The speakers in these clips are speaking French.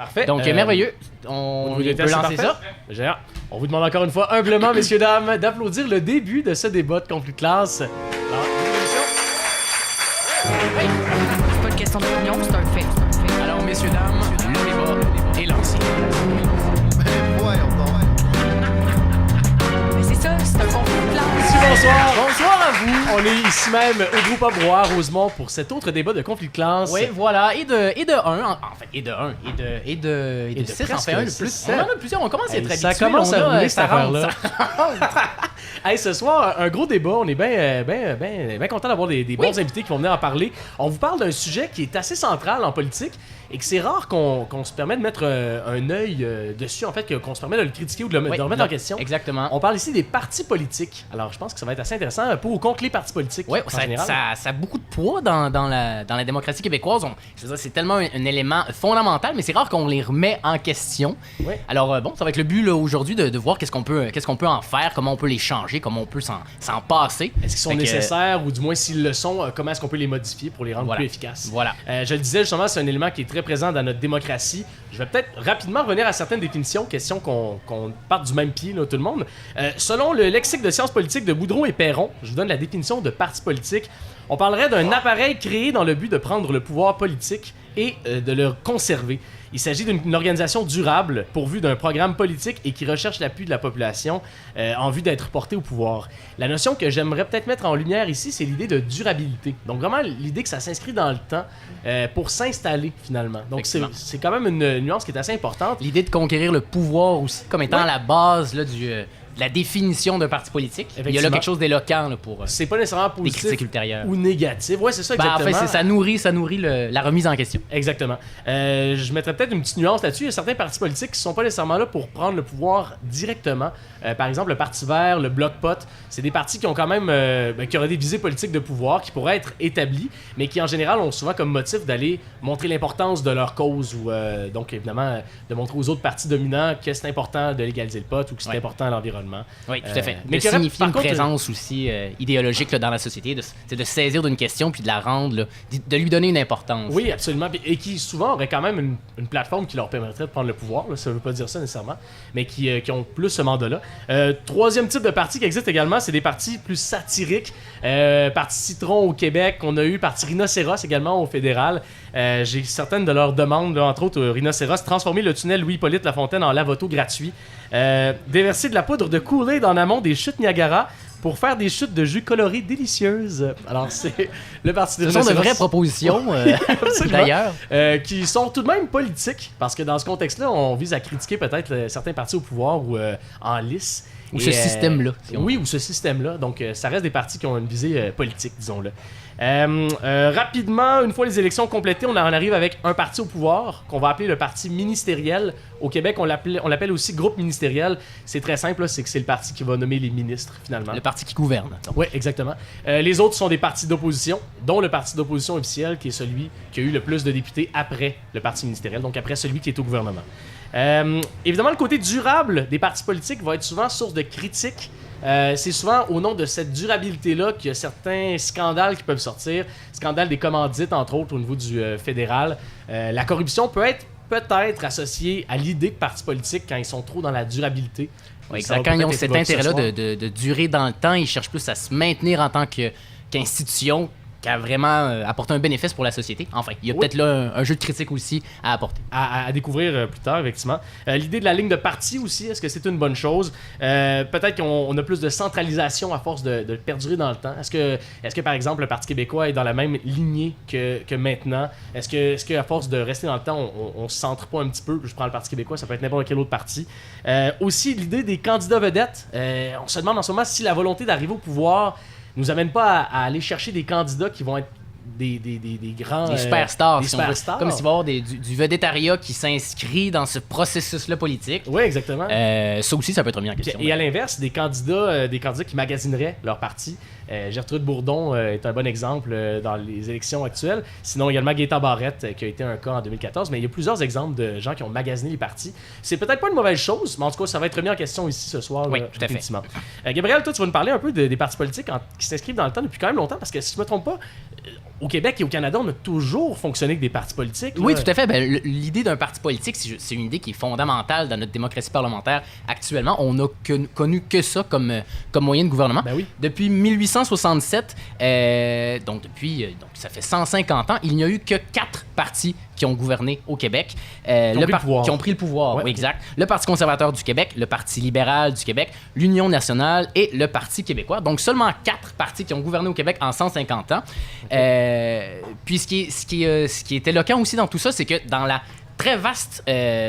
Parfait. Donc, merveilleux. On peut lancer ça. Génial. On vous demande encore une fois, humblement, messieurs, dames, d'applaudir le début de ce débat de conflit de classe. Alors, C'est pas une question d'opinion, c'est un fait. Alors, messieurs, dames, le débat est lancé. Mais c'est ça, c'est un conflit de classe. bonsoir. Bonsoir à vous. On est ici même au groupe Abroir, Rosemont, pour cet autre débat de conflit de classe. Oui, voilà. Et de 1, en fait, et de 1, et de 6, en fait, un de plus. On en a plusieurs, on commence à être habitués. Ça commence à rouler, cette affaire-là. Hey, ce soir, un gros débat. On est bien content d'avoir des bons invités qui vont venir en parler. On vous parle d'un sujet qui est assez central en politique et que c'est rare qu'on se permet de mettre un œil dessus, en fait, qu'on se permet de le critiquer ou de le remettre en question. Exactement. On parle ici des partis politiques. Alors, je pense que ça va être assez intéressant pour ou contre les partis politiques. Oui, ça a beaucoup de poids dans la démocratie québécoise. Je veux dire, c'est tellement un élément fondamental, mais c'est rare qu'on les remet en question. Oui. Alors, bon, ça va être le but là, aujourd'hui de voir qu'est-ce qu'on peut en faire, comment on peut les changer, comment on peut s'en passer. Est-ce qu'ils sont nécessaires ou du moins s'ils le sont, comment est-ce qu'on peut les modifier pour les rendre plus efficaces? Voilà. Je le disais justement, c'est un élément qui est très présent dans notre démocratie. Je vais peut-être rapidement revenir à certaines définitions, question qu'on parte du même pied, là, tout le monde. Selon le lexique de sciences politiques de Boudreau et Perron, je vous donne la définition de parti politique. On parlerait d'un appareil créé dans le but de prendre le pouvoir politique et de le conserver. Il s'agit d'une organisation durable pourvue d'un programme politique et qui recherche l'appui de la population en vue d'être portée au pouvoir. La notion que j'aimerais peut-être mettre en lumière ici, c'est l'idée de durabilité. Donc vraiment l'idée que ça s'inscrit dans le temps pour s'installer finalement. Donc c'est quand même une nuance qui est assez importante. L'idée de conquérir le pouvoir aussi comme étant la base là, de la définition d'un parti politique. Il y a là quelque chose d'éloquent là, pour c'est pas nécessairement positif des critiques ultérieures ou négatif. Ouais, c'est ça exactement. En fait, ça nourrit la remise en question. Exactement. Je mettrais peut-être une petite nuance là-dessus. Il y a certains partis politiques qui sont pas nécessairement là pour prendre le pouvoir directement. Par exemple, le Parti vert, le Bloc pot, c'est des partis qui ont quand même qui auraient des visées politiques de pouvoir qui pourraient être établis, mais qui en général ont souvent comme motif d'aller montrer l'importance de leur cause ou donc évidemment de montrer aux autres partis dominants que c'est important de légaliser le pot ou que c'est important à l'environnement. Oui, tout à fait. Mais de signifier une présence aussi idéologique là, dans la société, de saisir d'une question puis de la rendre, là, de lui donner une importance. Oui, absolument. Et qui souvent auraient quand même une plateforme qui leur permettrait de prendre le pouvoir. Là, ça ne veut pas dire ça nécessairement, mais qui ont plus ce mandat-là. Troisième type de parti qui existe également, c'est des partis plus satiriques. Parti Citron au Québec, on a eu parti Rhinocéros également au fédéral. J'ai certaines de leurs demandes, là, entre autres Rhinocéros, transformer le tunnel Louis-Hippolyte Lafontaine en lave-auto gratuit. Déverser de la poudre de Kool-Aid en amont des chutes Niagara pour faire des chutes de jus colorés délicieuses. Alors, c'est le parti de Ce sont de vraies propositions, d'ailleurs. Qui sont tout de même politiques, parce que dans ce contexte-là, on vise à critiquer peut-être certains partis au pouvoir ou en lice. Ou ce système-là. Oui, ou ce système-là. Donc, ça reste des partis qui ont une visée politique, disons-le. Rapidement, une fois les élections complétées, on arrive avec un parti au pouvoir qu'on va appeler le parti ministériel. Au Québec, on l'appelle aussi groupe ministériel. C'est très simple, là, c'est que c'est le parti qui va nommer les ministres, finalement. Le parti qui gouverne. Oui, exactement. Les autres sont des partis d'opposition, dont le parti d'opposition officiel, qui est celui qui a eu le plus de députés après le parti ministériel, donc après celui qui est au gouvernement. Évidemment, le côté durable des partis politiques va être souvent source de critiques. C'est souvent au nom de cette durabilité-là qu'il y a certains scandales qui peuvent sortir. Scandale des commandites, entre autres, au niveau du fédéral. La corruption peut être peut-être associée à l'idée de partis politiques quand ils sont trop dans la durabilité. Oui, exact. Quand ils ont cet intérêt-là de durer dans le temps, ils cherchent plus à se maintenir en tant qu'institution qu'à vraiment apporter un bénéfice pour la société. Enfin, il y a peut-être là un jeu de critique aussi à apporter. À découvrir plus tard, effectivement. L'idée de la ligne de parti aussi, est-ce que c'est une bonne chose? Peut-être qu'on a plus de centralisation à force de perdurer dans le temps. Est-ce que, par exemple, le Parti québécois est dans la même lignée que maintenant? Est-ce qu'à force de rester dans le temps, on se centre pas un petit peu? Je prends le Parti québécois, ça peut être n'importe quel autre parti. Aussi, l'idée des candidats vedettes. On se demande en ce moment si la volonté d'arriver au pouvoir nous amène pas à aller chercher des candidats qui vont être des grands... Des superstars. Des superstars. Comme s'il va y avoir du vedettariat qui s'inscrit dans ce processus-là politique. Oui, exactement. Ça aussi, ça peut être remis en question. Et à l'inverse, des candidats qui magasineraient leur parti. Gertrude Bourdon est un bon exemple dans les élections actuelles. Sinon, également Gaétan Barrette, qui a été un cas en 2014. Mais il y a plusieurs exemples de gens qui ont magasiné les partis. C'est peut-être pas une mauvaise chose, mais en tout cas, ça va être remis en question ici ce soir. Oui, tout à fait. Gabriel, toi, tu vas nous parler un peu des partis politiques qui s'inscrivent dans le temps depuis quand même longtemps, parce que si je me trompe pas, au Québec et au Canada, on a toujours fonctionné avec des partis politiques. Oui, là. tout à fait. L'idée d'un parti politique, c'est une idée qui est fondamentale dans notre démocratie parlementaire actuellement. On n'a connu que ça comme moyen de gouvernement. Ben oui. Depuis 1867, donc ça fait 150 ans, il n'y a eu que 4 partis qui ont gouverné au Québec. Qui ont pris le pouvoir, Ouais, oui, exact. Le Parti conservateur du Québec, le Parti libéral du Québec, l'Union nationale et le Parti québécois. Donc seulement 4 partis qui ont gouverné au Québec en 150 ans. Puis ce qui est éloquent aussi dans tout ça, c'est que dans la très vaste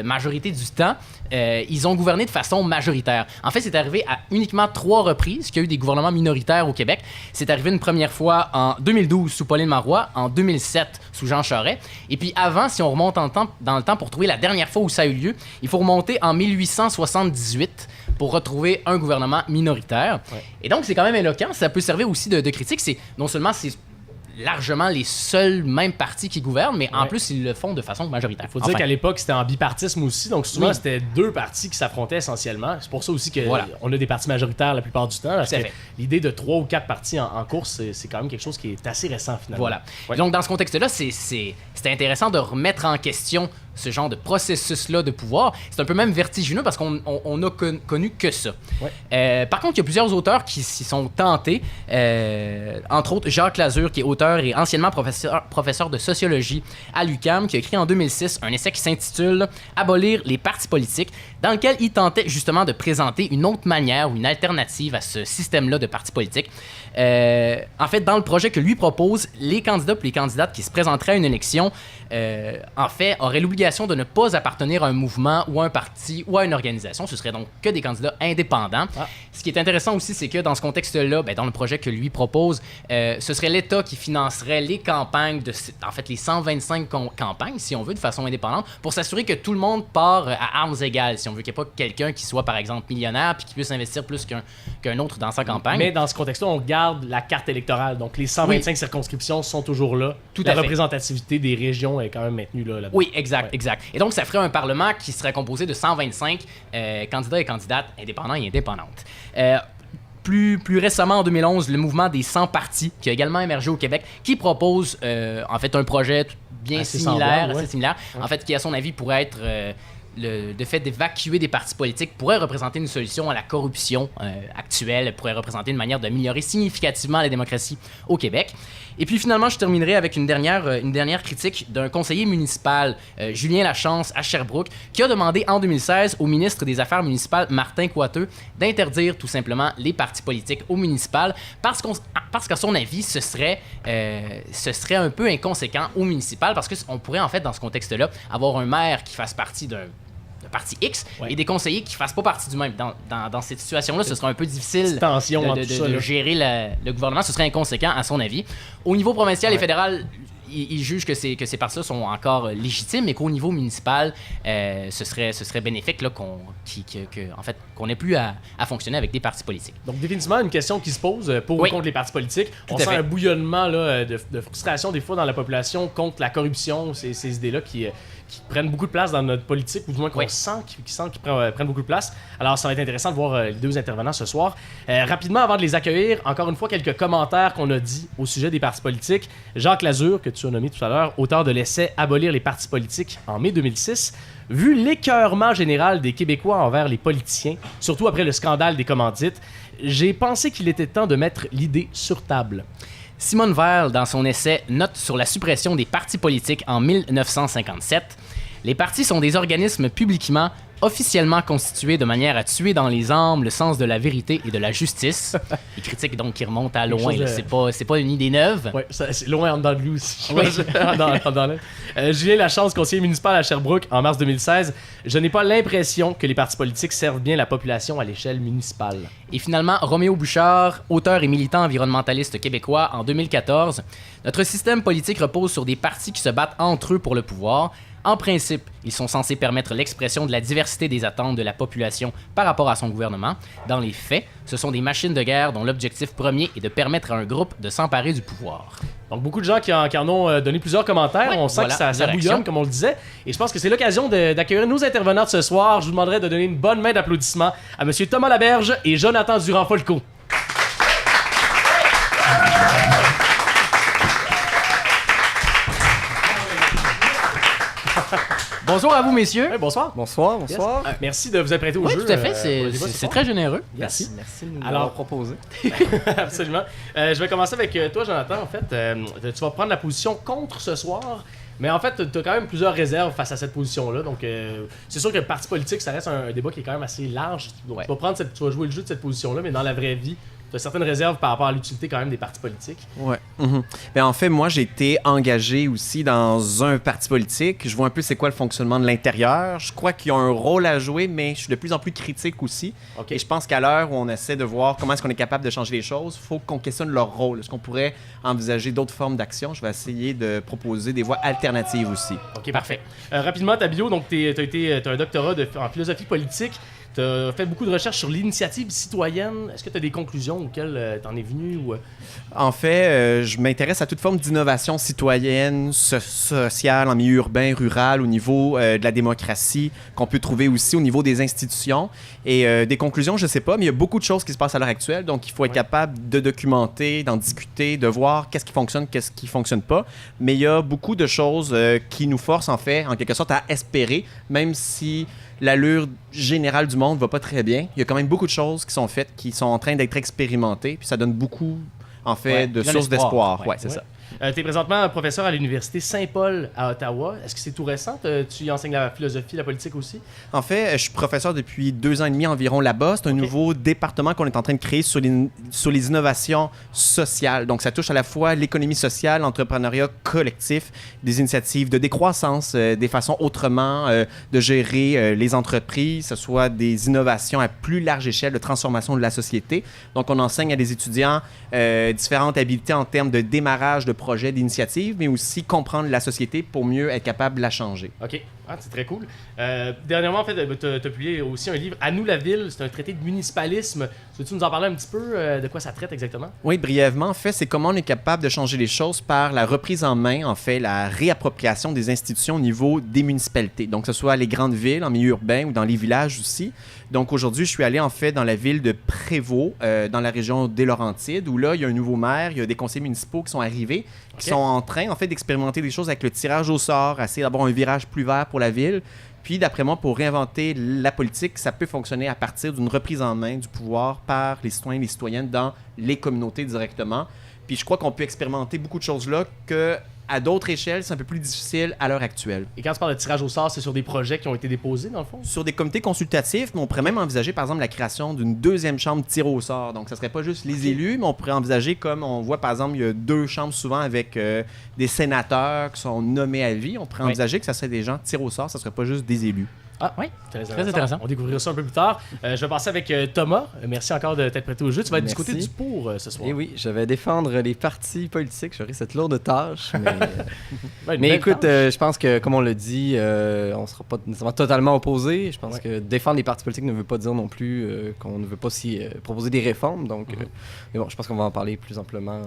majorité du temps, ils ont gouverné de façon majoritaire. En fait, c'est arrivé à uniquement 3 reprises qu'il y a eu des gouvernements minoritaires au Québec. C'est arrivé une première fois en 2012 sous Pauline Marois, en 2007 sous Jean Charest. Et puis avant, si on remonte dans le temps pour trouver la dernière fois où ça a eu lieu, il faut remonter en 1878 pour retrouver un gouvernement minoritaire. Ouais. Et donc, c'est quand même éloquent. Ça peut servir aussi de critique. Non seulement c'est largement les seuls mêmes partis qui gouvernent, mais en plus, ils le font de façon majoritaire. Il faut dire qu'à l'époque, c'était en bipartisme aussi, donc souvent, c'était 2 partis qui s'affrontaient essentiellement. C'est pour ça aussi qu'on a des partis majoritaires la plupart du temps, parce que l'idée de 3 ou 4 partis en course, c'est quand même quelque chose qui est assez récent, finalement. Voilà. Ouais. Donc, dans ce contexte-là, c'est intéressant de remettre en question ce genre de processus-là de pouvoir. C'est un peu même vertigineux parce qu'on a connu que ça. Ouais. Par contre, il y a plusieurs auteurs qui s'y sont tentés. Entre autres, Jacques Lazure, qui est auteur et anciennement professeur de sociologie à l'UQAM, qui a écrit en 2006 un essai qui s'intitule « Abolir les partis politiques », dans lequel il tentait justement de présenter une autre manière ou une alternative à ce système-là de partis politiques. En fait, dans le projet que lui propose, les candidats et les candidates qui se présenteraient à une élection, en fait, auraient l'obligation de ne pas appartenir à un mouvement ou à un parti ou à une organisation. Ce serait donc que des candidats indépendants. Ah. Ce qui est intéressant aussi, c'est que dans ce contexte-là, dans le projet que lui propose, ce serait l'État qui financerait les campagnes, les 125 campagnes, si on veut, de façon indépendante, pour s'assurer que tout le monde part à armes égales. Si on veut qu'il n'y ait pas quelqu'un qui soit, par exemple, millionnaire puis qui puisse investir plus qu'un autre dans sa campagne. Mais dans ce contexte-là, on garde la carte électorale. Donc, les 125 circonscriptions sont toujours là. La représentativité des régions est quand même maintenue là. Oui, exact. Et donc, ça ferait un Parlement qui serait composé de 125 candidats et candidates indépendants et indépendantes. Plus récemment, en 2011, le mouvement des 100 partis, qui a également émergé au Québec, qui propose en fait un projet assez similaire, en fait, qui à son avis pourrait être le fait d'évacuer des partis politiques pourrait représenter une solution à la corruption actuelle, pourrait représenter une manière d'améliorer significativement la démocratie au Québec. Et puis finalement, je terminerai avec une dernière critique d'un conseiller municipal, Julien Lachance, à Sherbrooke, qui a demandé en 2016 au ministre des Affaires municipales, Martin Coiteux, d'interdire tout simplement les partis politiques au municipal parce qu'à son avis, ce serait un peu inconséquent au municipal parce qu'on pourrait en fait, dans ce contexte-là, avoir un maire qui fasse partie d'un parti X et des conseillers qui ne fassent pas partie du même. Dans cette situation-là, ce serait un peu difficile de gérer le gouvernement. Ce serait inconséquent, à son avis. Au niveau provincial et fédéral, il juge que ces partis-là sont encore légitimes, mais qu'au niveau municipal, ce serait bénéfique là, qu'on n'ait plus à fonctionner avec des partis politiques. Donc, définitivement, une question qui se pose pour ou contre les partis politiques. On sent un bouillonnement là, de frustration des fois dans la population contre la corruption, ces idées-là qui prennent beaucoup de place dans notre politique, ou du moins qu'on sent qu'ils prennent beaucoup de place. Alors, ça va être intéressant de voir les 2 intervenants ce soir. Rapidement, avant de les accueillir, encore une fois, quelques commentaires qu'on a dit au sujet des partis politiques. Jacques Lazure, que tu as nommé tout à l'heure, auteur de l'essai « Abolir les partis politiques » en mai 2006, vu l'écœurement général des Québécois envers les politiciens, surtout après le scandale des commandites, j'ai pensé qu'il était temps de mettre l'idée sur table. Simone Veil, dans son essai, note sur la suppression des partis politiques en 1957. Les partis sont des organismes publiquement, officiellement constitués de manière à tuer dans les âmes le sens de la vérité et de la justice. Les critiques donc qui remontent à loin, c'est pas une idée neuve. Oui, c'est loin en dedans de lui aussi. Julien Lachance, conseiller municipal à Sherbrooke en mars 2016. Je n'ai pas l'impression que les partis politiques servent bien la population à l'échelle municipale. Et finalement, Roméo Bouchard, auteur et militant environnementaliste québécois en 2014. Notre système politique repose sur des partis qui se battent entre eux pour le pouvoir. En principe, ils sont censés permettre l'expression de la diversité des attentes de la population par rapport à son gouvernement. Dans les faits, ce sont des machines de guerre dont l'objectif premier est de permettre à un groupe de s'emparer du pouvoir. Donc, beaucoup de gens qui en ont donné plusieurs commentaires. On sent que ça bouillonne, comme on le disait. Et je pense que c'est l'occasion d'accueillir nos intervenants de ce soir. Je vous demanderai de donner une bonne main d'applaudissement à M. Thomas Laberge et Jonathan Durand-Folco. Bonjour à vous, messieurs. Hey, bonsoir. Bonsoir. Merci de vous être prêté au Oui, jeu. tout à fait. pour le débat ce C'est soir. très généreux. Merci de nous Alors- l'avoir proposé. Absolument. Je vais commencer avec toi, Jonathan. En fait, tu vas prendre la position contre ce soir. Mais en fait, tu as quand même plusieurs réserves face à cette position-là. Donc, c'est sûr que le parti politique, ça reste un débat qui est quand même assez large. Donc, Ouais. tu vas jouer le jeu de cette position-là, mais dans la vraie vie, tu as certaines réserves par rapport à l'utilité quand même des partis politiques. Ouais. Ben, en fait, moi, j'ai été engagé aussi dans un parti politique. Je vois un peu c'est quoi le fonctionnement de l'intérieur. Je crois qu'il y a un rôle à jouer, mais je suis de plus en plus critique aussi. OK. Et je pense qu'à l'heure où on essaie de voir comment est-ce qu'on est capable de changer les choses, il faut qu'on questionne leur rôle. Est-ce qu'on pourrait envisager d'autres formes d'action? Je vais essayer de proposer des voies alternatives aussi. OK, parfait. Rapidement, ta bio, donc t'as un doctorat en philosophie politique. Tu as fait beaucoup de recherches sur l'initiative citoyenne. Est-ce que tu as des conclusions auxquelles t'en es venu ou... En fait, je m'intéresse à toute forme d'innovation citoyenne, sociale, en milieu urbain, rural, au niveau de la démocratie, qu'on peut trouver aussi au niveau des institutions. Et des conclusions, je ne sais pas, mais il y a beaucoup de choses qui se passent à l'heure actuelle. Donc, il faut être capable de documenter, d'en discuter, de voir qu'est-ce qui fonctionne, qu'est-ce qui ne fonctionne pas. Mais il y a beaucoup de choses qui nous forcent, en fait, en quelque sorte, à espérer, même si l'allure générale du monde va pas très bien. Il y a quand même beaucoup de choses qui sont faites, qui sont en train d'être expérimentées, puis ça donne beaucoup, en fait, Ouais, de de sources l'espoir. d'espoir. Ouais, c'est ça. Tu es présentement professeur à l'Université Saint-Paul à Ottawa. Est-ce que c'est tout récent? Tu y enseignes la philosophie, la politique aussi? En fait, je suis professeur depuis 2 ans et demi environ là-bas. C'est un nouveau département qu'on est en train de créer sur les innovations sociales. Donc, ça touche à la fois l'économie sociale, l'entrepreneuriat collectif, des initiatives de décroissance, des façons autrement de gérer les entreprises, que ce soit des innovations à plus large échelle de transformation de la société. Donc, on enseigne à des étudiants différentes habiletés en termes de démarrage de projets, d'initiatives, mais aussi comprendre la société pour mieux être capable de la changer. OK. Ah, c'est très cool. Dernièrement, en fait, tu as publié aussi un livre, À nous la ville. C'est un traité de municipalisme. Veux-tu nous en parler un petit peu de quoi ça traite exactement? Oui, brièvement, en fait, c'est comment on est capable de changer les choses par la reprise en main, en fait, la réappropriation des institutions au niveau des municipalités. Donc, que ce soit les grandes villes, en milieu urbain ou dans les villages aussi. Donc, aujourd'hui, je suis allé, en fait, dans la ville de Prévost, dans la région des Laurentides, où là, il y a un nouveau maire, il y a des conseillers municipaux qui sont arrivés, qui sont en train, en fait, d'expérimenter des choses avec le tirage au sort, essayer d'avoir un virage plus vert pour la ville. Puis, d'après moi, pour réinventer la politique, ça peut fonctionner à partir d'une reprise en main du pouvoir par les citoyens et les citoyennes dans les communautés directement. Puis, je crois qu'on peut expérimenter beaucoup de choses là que, à d'autres échelles, c'est un peu plus difficile à l'heure actuelle. Et quand tu parles de tirage au sort, c'est sur des projets qui ont été déposés, dans le fond? Sur des comités consultatifs, mais on pourrait même envisager, par exemple, la création d'une deuxième chambre tir au sort. Donc, ça serait pas juste les élus, mais on pourrait envisager, comme on voit, par exemple, il y a 2 chambres souvent avec des sénateurs qui sont nommés à vie. On pourrait envisager que ça serait des gens tir au sort, ça serait pas juste des élus. Ah, Oui, très intéressant. On découvrira ça un peu plus tard. Je vais passer avec Thomas. Merci encore de t'être prêté au jeu. Tu vas être du Merci. côté du pour ce soir. Et oui, je vais défendre les partis politiques. J'aurai cette lourde tâche. Mais, Ouais, une mais belle écoute, tâche. je pense que, comme on l'a dit, on ne sera pas nécessairement totalement opposés. Je pense Ouais. que défendre les partis politiques ne veut pas dire non plus qu'on ne veut pas s'y proposer des réformes. Donc, mais bon, je pense qu'on va en parler plus amplement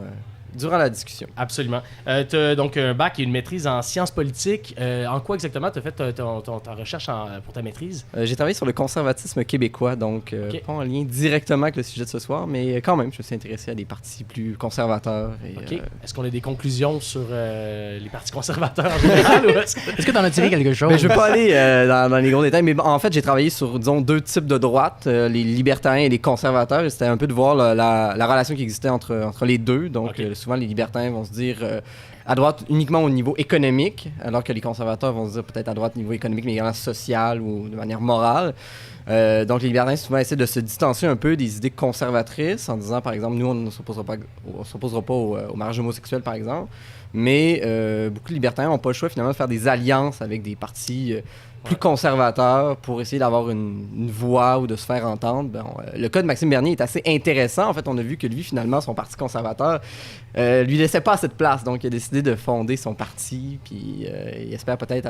durant la discussion. Absolument. Tu as donc un bac et une maîtrise en sciences politiques. En quoi exactement tu as fait ta recherche pour ta maîtrise? J'ai travaillé sur le conservatisme québécois, donc Ok. pas en lien directement avec le sujet de ce soir, mais quand même, je me suis intéressé à des partis plus conservateurs. Et, OK. Est-ce qu'on a des conclusions sur les partis conservateurs en général? Ou est-ce que- Est-ce que t'en as tiré quelque chose? mais je ne veux pas aller dans les gros détails, mais en fait, j'ai travaillé sur, disons, 2 types de droite, les libertariens et les conservateurs. Et c'était un peu de voir la relation qui existait entre les deux. Donc, Ok. souvent, les libertariens vont se dire à droite uniquement au niveau économique, alors que les conservateurs vont se dire peut-être à droite au niveau économique, mais également social ou de manière morale. Donc, les libertariens souvent essaient de se distancer un peu des idées conservatrices en disant, par exemple, nous, on ne s'opposera pas au mariage homosexuel, par exemple. Mais beaucoup de libertariens n'ont pas le choix, finalement, de faire des alliances avec des partis plus conservateurs pour essayer d'avoir une voix ou de se faire entendre. Le cas de Maxime Bernier est assez intéressant. En fait, on a vu que lui, finalement, son parti conservateur lui laissait pas assez de place. Donc, il a décidé de fonder son parti, puis il espère peut-être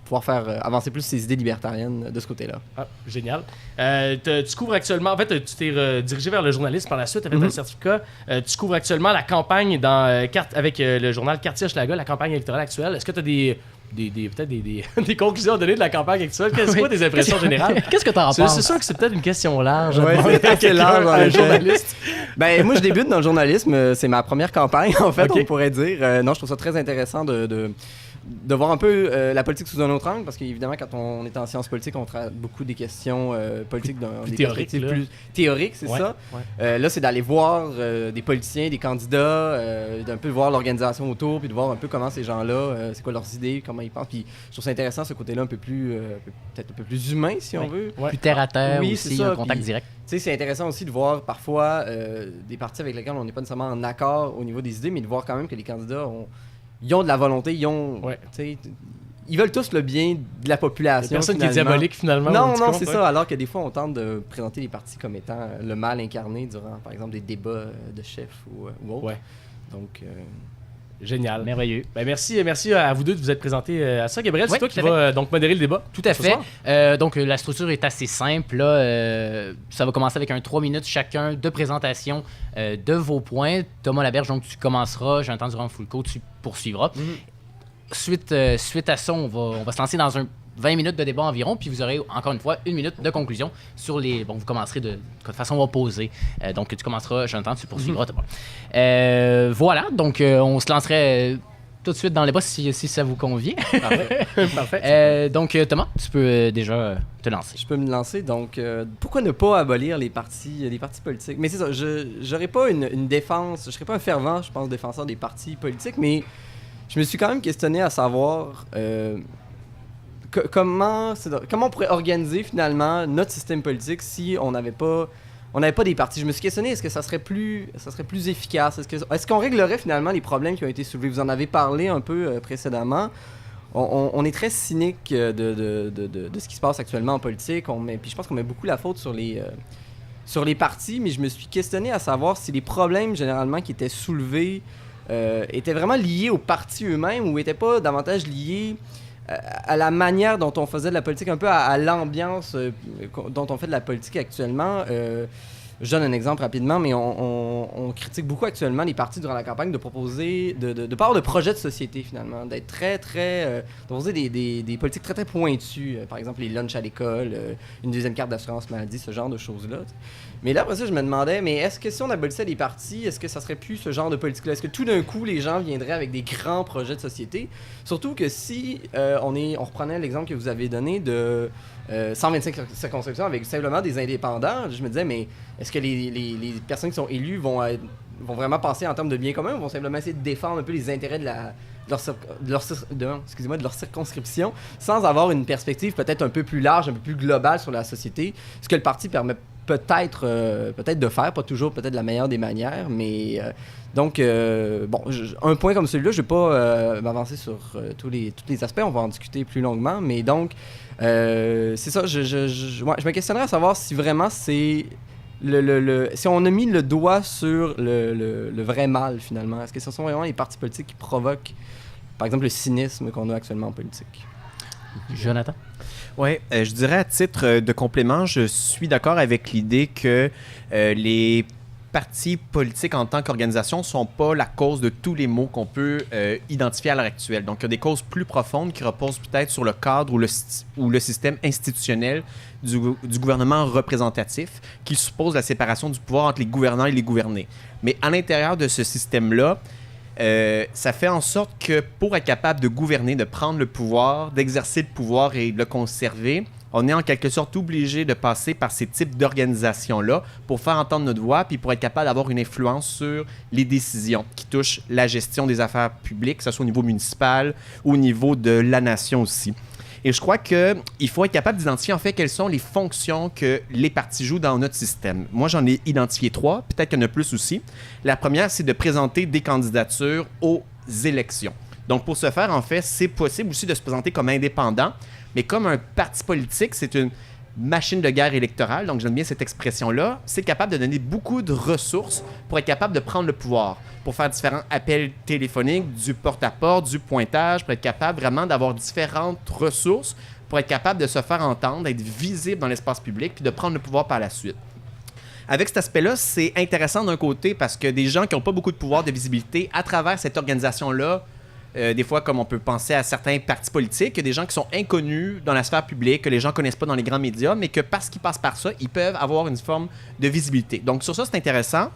pouvoir faire avancer plus ses idées libertariennes de ce côté-là. Ah, génial. Tu couvres actuellement, en fait, tu t'es dirigé vers le journalisme par la suite, tu as fait un certificat. Tu couvres actuellement la campagne avec le journal Quartier-Hochelaga, la campagne électorale actuelle. Est-ce que tu as peut-être des conclusions à donner de la campagne actuelle? Quelles sont tes impressions générales? Qu'est-ce que t'en penses? C'est sûr que c'est peut-être une question large. Ouais, à demander c'est à assez quelqu'un, large, en un effet. journaliste. Ben, moi, je débute dans le journalisme. C'est ma première campagne, en fait, Ok. on pourrait dire. Non, je trouve ça très intéressant de voir un peu la politique sous un autre angle, parce qu'évidemment, quand on est en sciences politiques, on traite beaucoup des questions politiques dans des perspectives plus théoriques, c'est ça. Ouais. Là, c'est d'aller voir des politiciens, des candidats, d'un peu voir l'organisation autour, puis de voir un peu comment ces gens-là, c'est quoi leurs idées, comment ils pensent. Puis je trouve ça intéressant, ce côté-là, un peu plus, peut-être un peu plus humain, si on veut. Plus terre à terre, oui, aussi, ça, un contact direct. Tu sais, c'est intéressant aussi de voir parfois des partis avec lesquels on n'est pas nécessairement en accord au niveau des idées, mais de voir quand même que les candidats ils ont de la volonté, ils veulent tous le bien de la population. Il y a personne qui est diabolique finalement. Non, c'est ça. Alors que des fois, on tente de présenter les partis comme étant le mal incarné durant, par exemple, des débats de chefs ou autres. Ouais. Donc, génial. Merveilleux. Ben merci à vous deux de vous être présentés à ça. Gabriel, c'est toi qui vas donc modérer le débat. Tout à fait. Donc, la structure est assez simple. Là, ça va commencer avec 3 minutes chacun de présentation de vos points. Thomas Laberge, donc tu commenceras. Jean-Antoine Durand-Foulcault, tu poursuivras. Suite à ça, on va se lancer dans 20 minutes de débat environ, puis vous aurez encore une fois 1 minute de conclusion sur les... Bon, vous commencerez de façon opposée. Donc, tu commenceras, Jonathan, tu poursuivras. Voilà, donc on se lancerait tout de suite dans le débat si ça vous convient. Parfait. Donc, Thomas, tu peux déjà te lancer. Je peux me lancer. Donc, pourquoi ne pas abolir les partis politiques? Mais c'est ça, je n'aurais pas une défense, je ne serais pas un fervent, je pense, défenseur des partis politiques, mais je me suis quand même questionné à savoir... comment on pourrait organiser finalement notre système politique si on n'avait pas des partis. Je me suis questionné, est-ce que ça serait plus efficace? Est-ce qu'on réglerait finalement les problèmes qui ont été soulevés? Vous en avez parlé un peu précédemment. On est très cynique de ce qui se passe actuellement en politique. Puis je pense qu'on met beaucoup la faute sur les partis, mais je me suis questionné à savoir si les problèmes généralement qui étaient soulevés étaient vraiment liés aux partis eux-mêmes ou n'étaient pas davantage liés à la manière dont on faisait de la politique, un peu à l'ambiance dont on fait de la politique actuellement. Je donne un exemple rapidement, mais on critique beaucoup actuellement les partis durant la campagne de proposer, de parler de projets de société finalement, d'être très, de proposer des politiques très, très pointues. Par exemple, les lunchs à l'école, une deuxième carte d'assurance maladie, ce genre de choses-là. Mais là, après ça, je me demandais, mais est-ce que si on abolissait les partis, est-ce que ça serait plus ce genre de politique-là? Est-ce que tout d'un coup, les gens viendraient avec des grands projets de société? Surtout que si on reprenait l'exemple que vous avez donné de 125 circonscriptions avec simplement des indépendants, je me disais, mais est-ce que les personnes qui sont élues vont vraiment penser en termes de bien commun ou vont simplement essayer de défendre un peu les intérêts de leur circonscription sans avoir une perspective peut-être un peu plus large, un peu plus globale sur la société, ce que le parti permet peut-être de faire, pas toujours peut-être de la meilleure des manières, mais donc un point comme celui-là, je vais pas m'avancer sur tous les aspects, on va en discuter plus longuement, mais donc c'est ça, je me questionnerais à savoir si vraiment c'est si on a mis le doigt sur le vrai mal finalement, est-ce que ce sont vraiment les partis politiques qui provoquent par exemple le cynisme qu'on a actuellement en politique? Jonathan? Oui, je dirais à titre de complément, je suis d'accord avec l'idée que les partis politiques en tant qu'organisation ne sont pas la cause de tous les maux qu'on peut identifier à l'heure actuelle. Donc, il y a des causes plus profondes qui reposent peut-être sur le cadre ou le système institutionnel du gouvernement représentatif qui suppose la séparation du pouvoir entre les gouvernants et les gouvernés. Mais à l'intérieur de ce système-là, ça fait en sorte que pour être capable de gouverner, de prendre le pouvoir, d'exercer le pouvoir et de le conserver, on est en quelque sorte obligé de passer par ces types d'organisations-là pour faire entendre notre voix puis pour être capable d'avoir une influence sur les décisions qui touchent la gestion des affaires publiques, que ce soit au niveau municipal ou au niveau de la nation aussi. Et je crois qu'il faut être capable d'identifier en fait quelles sont les fonctions que les partis jouent dans notre système. Moi, j'en ai identifié 3, peut-être qu'il y en a plus aussi. La première, c'est de présenter des candidatures aux élections. Donc, pour ce faire, en fait, c'est possible aussi de se présenter comme indépendant, mais comme un parti politique, c'est une machine de guerre électorale, donc j'aime bien cette expression-là, c'est capable de donner beaucoup de ressources pour être capable de prendre le pouvoir, pour faire différents appels téléphoniques, du porte-à-porte, du pointage, pour être capable vraiment d'avoir différentes ressources pour être capable de se faire entendre, d'être visible dans l'espace public, puis de prendre le pouvoir par la suite. Avec cet aspect-là, c'est intéressant d'un côté parce que des gens qui n'ont pas beaucoup de pouvoir, de visibilité, à travers cette organisation-là, des fois, comme on peut penser à certains partis politiques, il y a des gens qui sont inconnus dans la sphère publique, que les gens ne connaissent pas dans les grands médias, mais que parce qu'ils passent par ça, ils peuvent avoir une forme de visibilité. Donc sur ça, c'est intéressant.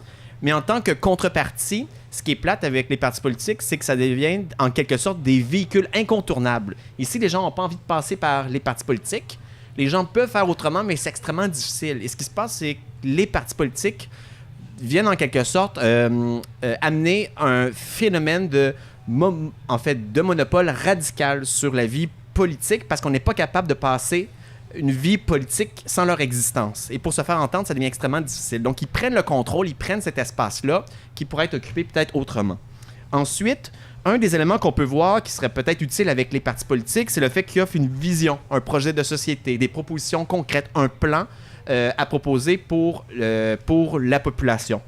Mais en tant que contrepartie, ce qui est plate avec les partis politiques, c'est que ça devient en quelque sorte des véhicules incontournables. Ici, les gens n'ont pas envie de passer par les partis politiques. Les gens peuvent faire autrement, mais c'est extrêmement difficile. Et ce qui se passe, c'est que les partis politiques viennent en quelque sorte amener un phénomène de monopole radical sur la vie politique parce qu'on n'est pas capable de passer une vie politique sans leur existence. Et pour se faire entendre, ça devient extrêmement difficile. Donc, ils prennent le contrôle, ils prennent cet espace-là qui pourrait être occupé peut-être autrement. Ensuite, un des éléments qu'on peut voir qui serait peut-être utile avec les partis politiques, c'est le fait qu'ils offrent une vision, un projet de société, des propositions concrètes, un plan à proposer pour la population.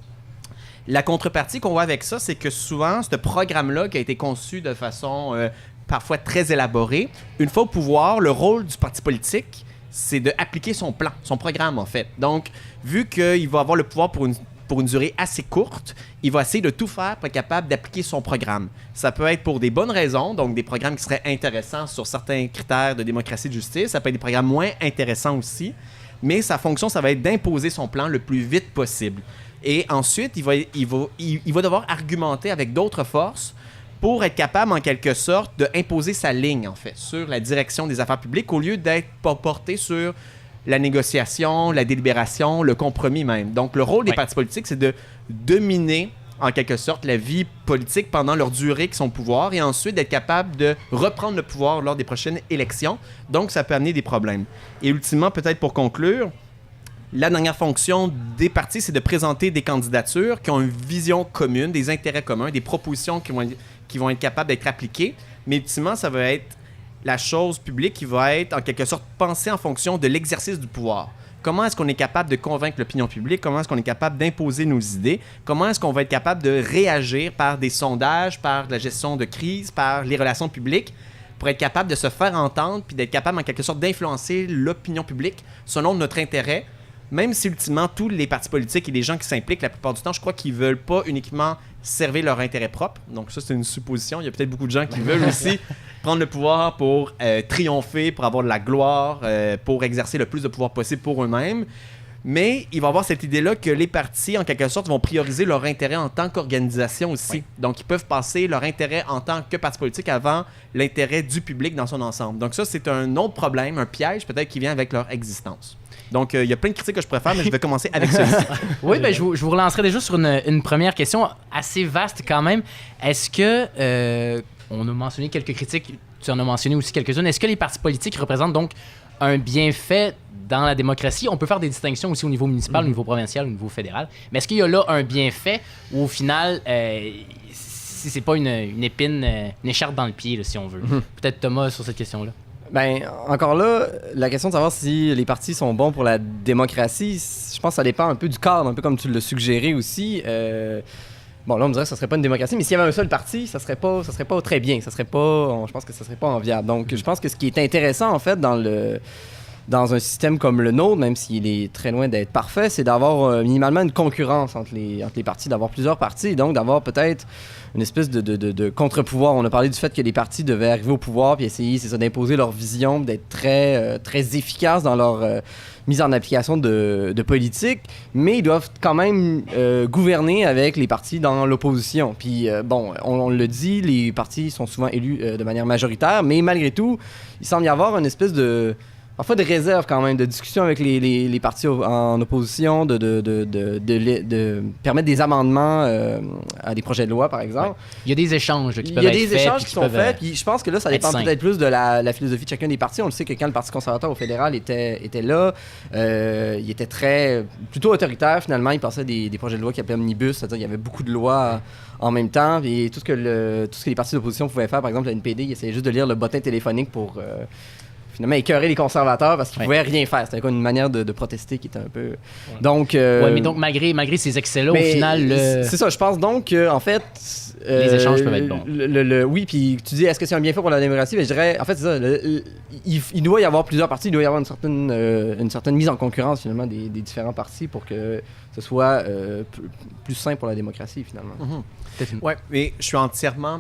La contrepartie qu'on voit avec ça, c'est que souvent, ce programme-là qui a été conçu de façon parfois très élaborée, une fois au pouvoir, le rôle du parti politique, c'est d'appliquer son plan, son programme en fait. Donc, vu qu'il va avoir le pouvoir pour une durée assez courte, il va essayer de tout faire pour être capable d'appliquer son programme. Ça peut être pour des bonnes raisons, donc des programmes qui seraient intéressants sur certains critères de démocratie et de justice. Ça peut être des programmes moins intéressants aussi, mais sa fonction, ça va être d'imposer son plan le plus vite possible. Et ensuite, il va devoir argumenter avec d'autres forces pour être capable, en quelque sorte, d'imposer sa ligne, en fait, sur la direction des affaires publiques, au lieu d'être porté sur la négociation, la délibération, le compromis même. Donc, le rôle des partis politiques, c'est de dominer, en quelque sorte, la vie politique pendant leur durée qui sont au pouvoir et ensuite d'être capable de reprendre le pouvoir lors des prochaines élections. Donc, ça peut amener des problèmes. Et ultimement, peut-être pour conclure, la dernière fonction des partis, c'est de présenter des candidatures qui ont une vision commune, des intérêts communs, des propositions qui vont être capables d'être appliquées. Mais ultimement, ça va être la chose publique qui va être, en quelque sorte, pensée en fonction de l'exercice du pouvoir. Comment est-ce qu'on est capable de convaincre l'opinion publique? Comment est-ce qu'on est capable d'imposer nos idées? Comment est-ce qu'on va être capable de réagir par des sondages, par la gestion de crise, par les relations publiques, pour être capable de se faire entendre puis d'être capable, en quelque sorte, d'influencer l'opinion publique selon notre intérêt? Même si, ultimement, tous les partis politiques et les gens qui s'impliquent, la plupart du temps, je crois qu'ils ne veulent pas uniquement servir leur intérêt propre. Donc ça, c'est une supposition. Il y a peut-être beaucoup de gens qui veulent aussi prendre le pouvoir pour triompher, pour avoir de la gloire, pour exercer le plus de pouvoir possible pour eux-mêmes. Mais il va y avoir cette idée-là que les partis, en quelque sorte, vont prioriser leur intérêt en tant qu'organisation aussi. Oui. Donc, ils peuvent passer leur intérêt en tant que parti politique avant l'intérêt du public dans son ensemble. Donc ça, c'est un autre problème, un piège peut-être qui vient avec leur existence. Donc, il y a plein de critiques que je préfère, mais je vais commencer avec celui-ci. Oui, ben, je vous relancerai déjà sur une première question assez vaste quand même. Est-ce que, on a mentionné quelques critiques, tu en as mentionné aussi quelques-unes, est-ce que les partis politiques représentent donc un bienfait dans la démocratie? On peut faire des distinctions aussi au niveau municipal, au niveau provincial, au niveau fédéral. Mais est-ce qu'il y a là un bienfait où au final, si c'est pas une épine, une écharpe dans le pied, là, si on veut? Peut-être Thomas sur cette question-là. Ben, encore là, la question de savoir si les partis sont bons pour la démocratie, je pense que ça dépend un peu du cadre, un peu comme tu l'as suggéré aussi. Bon, là, on me dirait que ça serait pas une démocratie, mais s'il y avait un seul parti, ça serait pas très bien. Je pense que ça serait pas enviable. Donc, je pense que ce qui est intéressant, en fait, dans un système comme le nôtre, même s'il est très loin d'être parfait, c'est d'avoir minimalement une concurrence entre les partis, d'avoir plusieurs partis, et donc d'avoir peut-être une espèce de contre-pouvoir. On a parlé du fait que les partis devaient arriver au pouvoir puis essayer, c'est ça, d'imposer leur vision, d'être très, très efficaces dans leur mise en application de politique, mais ils doivent quand même gouverner avec les partis dans l'opposition. Puis, bon, on le dit, les partis sont souvent élus de manière majoritaire, mais malgré tout, il semble y avoir une espèce parfois de réserve quand même, de discussion avec les partis en opposition, de permettre des amendements à des projets de loi, par exemple. Ouais. Il y a des échanges qui peuvent être faits. Il y a des échanges qui sont faits, puis je pense que là, ça dépend peut-être plus de la philosophie de chacun des partis. On le sait que quand le Parti conservateur au fédéral était là, il était plutôt autoritaire, finalement. Il passait des projets de loi qui appelaient omnibus, c'est-à-dire qu'il y avait beaucoup de lois en même temps, et tout ce que les partis d'opposition pouvaient faire, par exemple, la NPD, il essayait juste de lire le bottin téléphonique pour finalement écœurer les conservateurs parce qu'ils pouvaient rien faire. C'était une manière de protester qui était un peu... Ouais. Donc... mais donc, malgré ces excès-là, au final... C'est ça, je pense donc qu'en fait... les échanges peuvent être bons. Oui, puis tu dis, est-ce que c'est un bienfait pour la démocratie? Mais je dirais, en fait, c'est ça. Il doit y avoir plusieurs partis, il doit y avoir une certaine mise en concurrence, finalement, des différents partis pour que ce soit plus sain pour la démocratie, finalement. Oui, mais je suis entièrement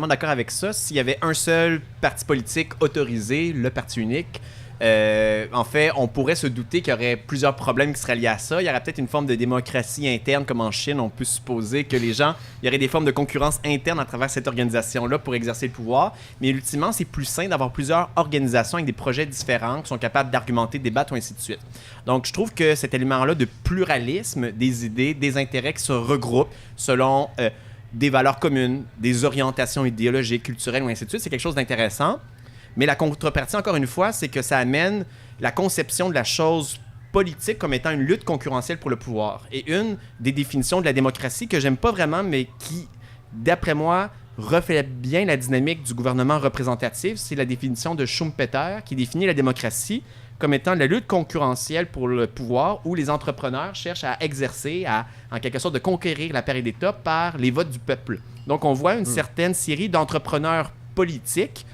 d'accord avec ça. S'il y avait un seul parti politique autorisé, le parti unique, En fait, on pourrait se douter qu'il y aurait plusieurs problèmes qui seraient liés à ça. Il y aurait peut-être une forme de démocratie interne, comme en Chine. On peut supposer que il y aurait des formes de concurrence interne à travers cette organisation-là pour exercer le pouvoir. Mais ultimement, c'est plus sain d'avoir plusieurs organisations avec des projets différents qui sont capables d'argumenter, débattre ou ainsi de suite. Donc, je trouve que cet élément-là de pluralisme des idées, des intérêts qui se regroupent selon des valeurs communes, des orientations idéologiques, culturelles ou ainsi de suite, c'est quelque chose d'intéressant. Mais la contrepartie, encore une fois, c'est que ça amène la conception de la chose politique comme étant une lutte concurrentielle pour le pouvoir. Et une des définitions de la démocratie que j'aime pas vraiment, mais qui, d'après moi, reflète bien la dynamique du gouvernement représentatif, c'est la définition de Schumpeter qui définit la démocratie comme étant la lutte concurrentielle pour le pouvoir où les entrepreneurs cherchent à exercer, en quelque sorte, de conquérir l'appareil d'État par les votes du peuple. Donc, on voit une certaine série d'entrepreneurs politiques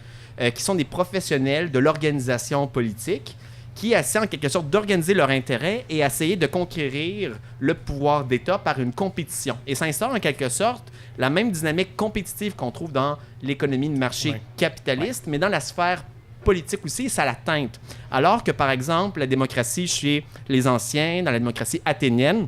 qui sont des professionnels de l'organisation politique qui essaient en quelque sorte d'organiser leur intérêt et essayer de conquérir le pouvoir d'État par une compétition. Et ça instaure en quelque sorte la même dynamique compétitive qu'on trouve dans l'économie de marché capitaliste, mais dans la sphère politique aussi, ça la teinte. Alors que, par exemple, la démocratie chez les anciens, dans la démocratie athénienne,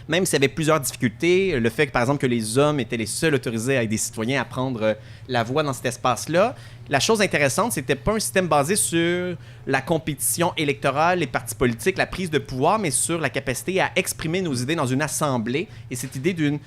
même s'il y avait plusieurs difficultés, le fait que, par exemple, que les hommes étaient les seuls autorisés avec des citoyens à prendre la voix dans cet espace-là, la chose intéressante, c'était pas un système basé sur la compétition électorale, les partis politiques, la prise de pouvoir, mais sur la capacité à exprimer nos idées dans une assemblée et cette idée d'une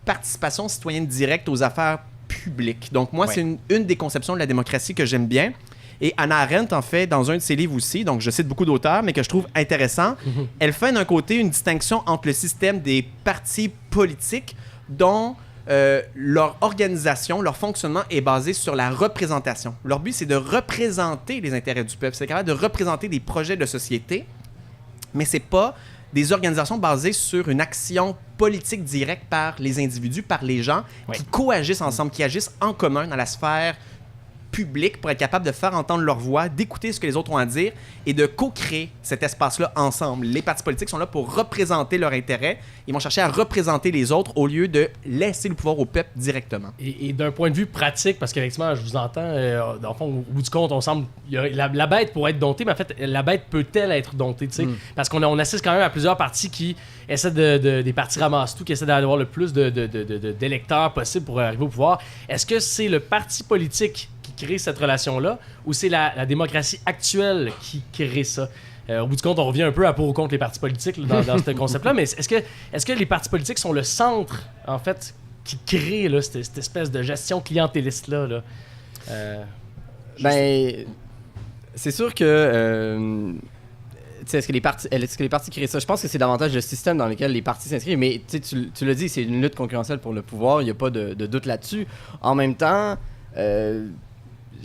participation citoyenne directe aux affaires publiques. Donc, moi, c'est une des conceptions de la démocratie que j'aime bien. Et Hannah Arendt, en fait, dans un de ses livres aussi, donc je cite beaucoup d'auteurs, mais que je trouve intéressant, elle fait d'un côté une distinction entre le système des partis politiques dont leur organisation, leur fonctionnement est basé sur la représentation. Leur but, c'est de représenter les intérêts du peuple. C'est capable de représenter des projets de société, mais c'est pas des organisations basées sur une action politique directe par les individus, par les gens, qui coagissent ensemble, qui agissent en commun dans la sphère public pour être capable de faire entendre leur voix, d'écouter ce que les autres ont à dire et de co-créer cet espace-là ensemble. Les partis politiques sont là pour représenter leurs intérêts. Ils vont chercher à représenter les autres au lieu de laisser le pouvoir au peuple directement. Et d'un point de vue pratique, parce qu'effectivement, je vous entends, dans le fond, au bout du compte, on semble... La bête pourrait être domptée, mais en fait, la bête peut-elle être domptée, tu sais? Parce qu'on assiste quand même à plusieurs partis qui essaient des partis ramasse-tout, qui essaient d'avoir le plus d'électeurs possible pour arriver au pouvoir. Est-ce que c'est le parti politique qui crée cette relation-là, ou c'est la démocratie actuelle qui crée ça? Au bout du compte, on revient un peu à pour ou contre les partis politiques là, dans ce concept-là, mais est-ce que les partis politiques sont le centre, en fait, qui crée là, cette espèce de gestion clientéliste-là? Là? C'est sûr que... est-ce que les partis créent ça? Je pense que c'est davantage le système dans lequel les partis s'inscrivent, mais tu l'as dit, c'est une lutte concurrentielle pour le pouvoir, il n'y a pas de doute là-dessus. En même temps...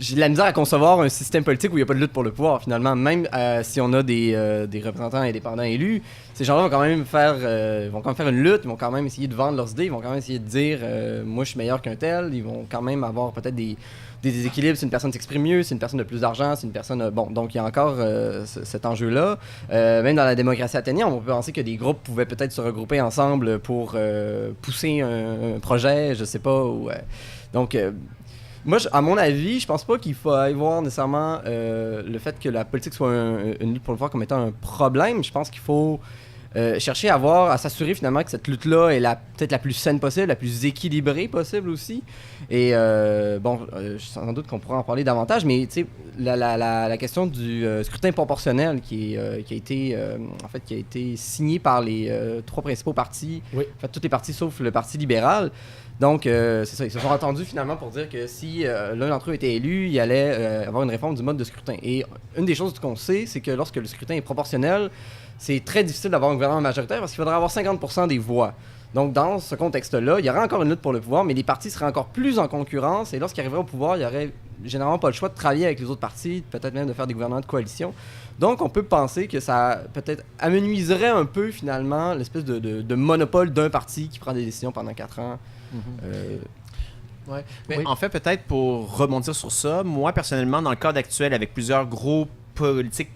j'ai de la misère à concevoir un système politique où il n'y a pas de lutte pour le pouvoir, finalement. Même si on a des représentants indépendants élus, ces gens-là vont quand même faire une lutte, ils vont quand même essayer de vendre leurs idées, ils vont quand même essayer de dire moi je suis meilleur qu'un tel, ils vont quand même avoir peut-être des déséquilibres, si une personne s'exprime mieux, si une personne a plus d'argent, si une personne... Bon, donc il y a encore cet enjeu-là. Même dans la démocratie athénienne, on peut penser que des groupes pouvaient peut-être se regrouper ensemble pour pousser un projet, je sais pas, donc... moi, à mon avis, je pense pas qu'il faut y voir nécessairement le fait que la politique soit une lutte pour le pouvoir comme étant un problème. Je pense qu'il faut chercher à s'assurer finalement que cette lutte-là est peut-être la plus saine possible, la plus équilibrée possible aussi. Et sans doute qu'on pourra en parler davantage, mais tu sais, la question du scrutin proportionnel qui a été signé par les trois principaux partis, en fait tous les partis sauf le Parti libéral. Donc, c'est ça, ils se sont entendus finalement pour dire que si l'un d'entre eux était élu, il allait avoir une réforme du mode de scrutin. Et une des choses qu'on sait, c'est que lorsque le scrutin est proportionnel, c'est très difficile d'avoir un gouvernement majoritaire parce qu'il faudrait avoir 50% des voix. Donc, dans ce contexte-là, il y aurait encore une lutte pour le pouvoir, mais les partis seraient encore plus en concurrence. Et lorsqu'ils arriveraient au pouvoir, il n'y aurait généralement pas le choix de travailler avec les autres partis, peut-être même de faire des gouvernements de coalition. Donc, on peut penser que ça peut-être amenuiserait un peu finalement l'espèce de monopole d'un parti qui prend des décisions pendant 4 ans. Mais en fait, peut-être pour rebondir sur ça, moi personnellement, dans le cadre actuel, avec plusieurs gros politiques,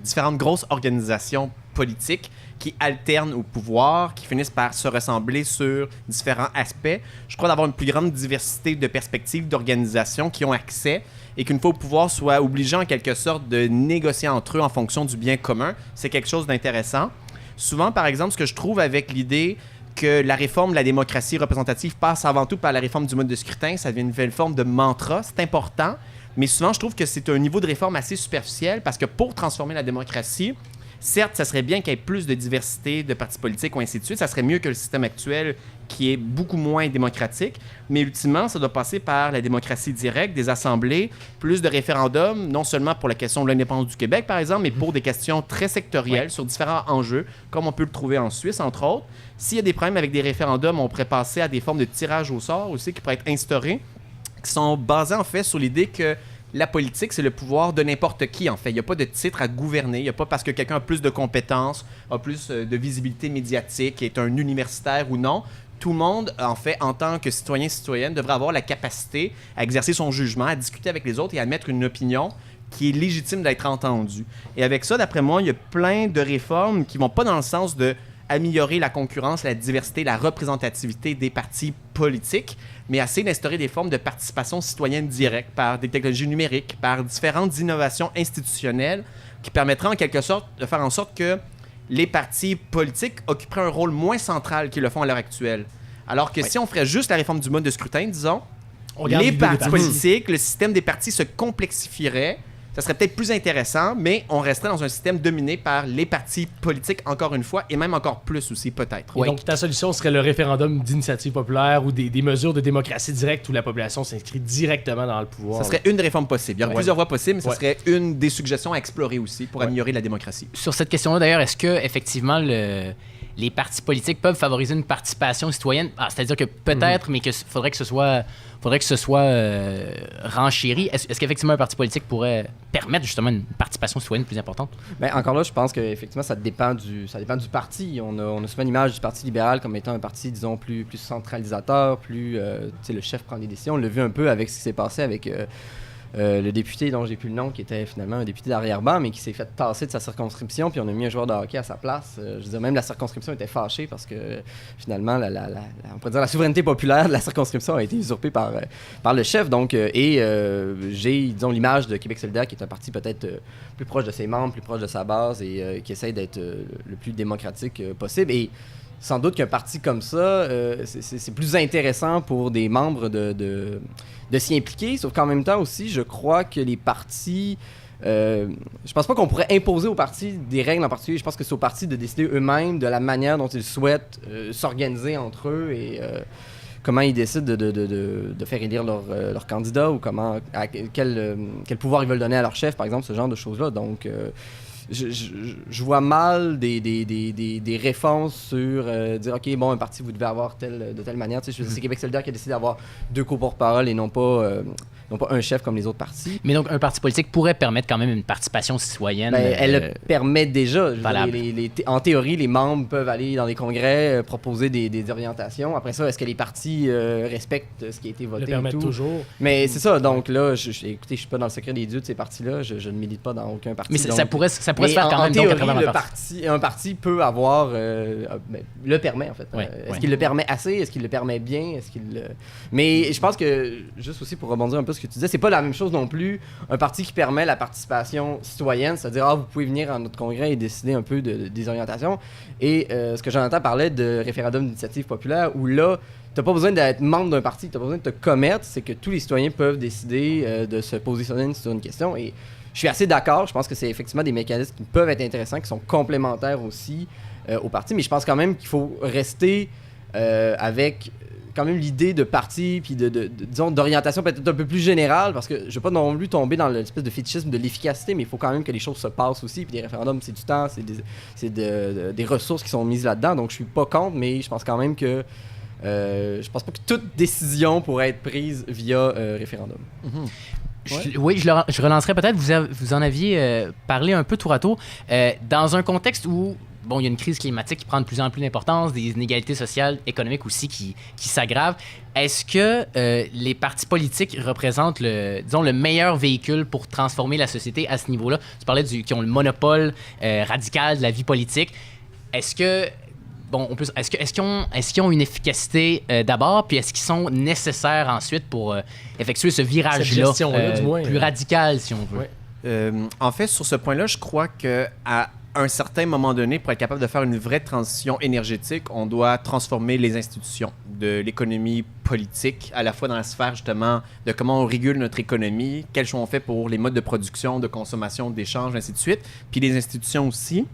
différentes grosses organisations politiques qui alternent au pouvoir, qui finissent par se ressembler sur différents aspects, je crois d'avoir une plus grande diversité de perspectives, d'organisations qui ont accès et qu'une fois au pouvoir, soient obligés en quelque sorte de négocier entre eux en fonction du bien commun. C'est quelque chose d'intéressant. Souvent, par exemple, ce que je trouve avec l'idée que la réforme de la démocratie représentative passe avant tout par la réforme du mode de scrutin, ça devient une nouvelle forme de mantra, c'est important, mais souvent, je trouve que c'est un niveau de réforme assez superficiel parce que pour transformer la démocratie, certes, ça serait bien qu'il y ait plus de diversité de partis politiques ou ainsi de suite. Ça serait mieux que le système actuel qui est beaucoup moins démocratique. Mais ultimement, ça doit passer par la démocratie directe, des assemblées, plus de référendums, non seulement pour la question de l'indépendance du Québec, par exemple, mais pour des questions très sectorielles sur différents enjeux, comme on peut le trouver en Suisse, entre autres. S'il y a des problèmes avec des référendums, on pourrait passer à des formes de tirage au sort aussi qui pourraient être instaurées, qui sont basées en fait sur l'idée que la politique, c'est le pouvoir de n'importe qui, en fait. Il n'y a pas de titre à gouverner. Il n'y a pas parce que quelqu'un a plus de compétences, a plus de visibilité médiatique, est un universitaire ou non. Tout le monde, en fait, en tant que citoyen, citoyenne, devrait avoir la capacité à exercer son jugement, à discuter avec les autres et à mettre une opinion qui est légitime d'être entendue. Et avec ça, d'après moi, il y a plein de réformes qui ne vont pas dans le sens de améliorer la concurrence, la diversité, la représentativité des partis politiques, mais essayer d'instaurer des formes de participation citoyenne directe par des technologies numériques, par différentes innovations institutionnelles qui permettraient en quelque sorte de faire en sorte que les partis politiques occuperaient un rôle moins central qu'ils le font à l'heure actuelle. Alors que si on ferait juste la réforme du mode de scrutin, disons, les partis politiques, le système des partis se complexifierait. Ça serait peut-être plus intéressant, mais on resterait dans un système dominé par les partis politiques, encore une fois, et même encore plus aussi, peut-être. Et donc, ta solution serait le référendum d'initiative populaire ou des mesures de démocratie directe où la population s'inscrit directement dans le pouvoir. Ça serait une réforme possible. Il y aurait plusieurs voies possibles, mais ça serait une des suggestions à explorer aussi pour améliorer la démocratie. Sur cette question-là, d'ailleurs, est-ce que effectivement les partis politiques peuvent favoriser une participation citoyenne? C'est-à-dire que peut-être, mais qu'il faudrait que ce soit renchéri. Est-ce qu'effectivement un parti politique pourrait permettre justement une participation citoyenne plus importante? Ben, encore là, je pense qu'effectivement, ça dépend du parti. On a souvent l'image du Parti libéral comme étant un parti, disons, plus centralisateur, plus... le chef prend des décisions. On l'a vu un peu avec ce qui s'est passé avec... le député dont j'ai plus le nom, qui était finalement un député d'arrière-ban, mais qui s'est fait tasser de sa circonscription, puis on a mis un joueur de hockey à sa place. Je veux dire, même la circonscription était fâchée parce que finalement, on pourrait dire la souveraineté populaire de la circonscription a été usurpée par le chef. Donc, j'ai, disons, l'image de Québec solidaire, qui est un parti peut-être plus proche de ses membres, plus proche de sa base et qui essaie d'être le plus démocratique possible. Et sans doute qu'un parti comme ça, c'est plus intéressant pour des membres de s'y impliquer, sauf qu'en même temps aussi, je crois que les partis... je pense pas qu'on pourrait imposer aux partis des règles en particulier. Je pense que c'est aux partis de décider eux-mêmes de la manière dont ils souhaitent s'organiser entre eux et comment ils décident de faire élire leur candidat ou quel pouvoir ils veulent donner à leur chef, par exemple, ce genre de choses-là. Donc... Je vois mal des références sur dire OK, bon, un parti, vous devez avoir de telle manière. Tu sais, c'est Québec solidaire qui a décidé d'avoir 2 co-porte-parole et non pas un chef comme les autres partis. Mais donc, un parti politique pourrait permettre quand même une participation citoyenne. Elle le permet déjà. Valable. En théorie, les membres peuvent aller dans les congrès, proposer des orientations. Après ça, est-ce que les partis respectent ce qui a été voté? Le permettent toujours. Mais c'est ça. Donc là, écoutez, je suis pas dans le secret des dieux de ces partis-là. Je ne milite pas dans aucun parti. Mais donc... ça pourrait se faire quand même. En théorie, un parti peut avoir... le permet, en fait. Est-ce qu'il le permet assez? Est-ce qu'il le permet bien? Mais je pense que, juste aussi pour rebondir un peu sur ce que tu disais, c'est pas la même chose non plus un parti qui permet la participation citoyenne, c'est-à-dire vous pouvez venir à notre congrès et décider un peu des orientations. Et ce que Jonathan parlait de référendum d'initiative populaire, où là, t'as pas besoin d'être membre d'un parti, t'as pas besoin de te commettre, c'est que tous les citoyens peuvent décider de se positionner sur une question. Et je suis assez d'accord, je pense que c'est effectivement des mécanismes qui peuvent être intéressants, qui sont complémentaires aussi au parti, mais je pense quand même qu'il faut rester avec quand même l'idée de parti puis disons d'orientation peut-être un peu plus générale, parce que je veux pas non plus tomber dans l'espèce de fétichisme de l'efficacité, mais il faut quand même que les choses se passent aussi, puis les référendums c'est du temps, c'est des ressources qui sont mises là-dedans, donc je suis pas contre, mais je pense quand même que je pense pas que toute décision pourrait être prise via référendum. Ouais. Je relancerai peut-être, vous en aviez parlé un peu tour à tour, dans un contexte où il y a une crise climatique qui prend de plus en plus d'importance, des inégalités sociales, économiques aussi qui s'aggravent. Est-ce que les partis politiques représentent le meilleur véhicule pour transformer la société à ce niveau-là? Tu parlais qui ont le monopole radical de la vie politique. Est-ce que bon, est-ce qu'ils ont une efficacité d'abord, puis est-ce qu'ils sont nécessaires ensuite pour effectuer ce virage-là, gestion-là, du moins, plus radical, si on veut? Ouais. En fait, sur ce point-là, je crois qu'à un certain moment donné, pour être capable de faire une vraie transition énergétique, on doit transformer les institutions de l'économie politique, à la fois dans la sphère justement de comment on régule notre économie, quels choix on fait pour les modes de production, de consommation, d'échange, ainsi de suite, puis les institutions aussi.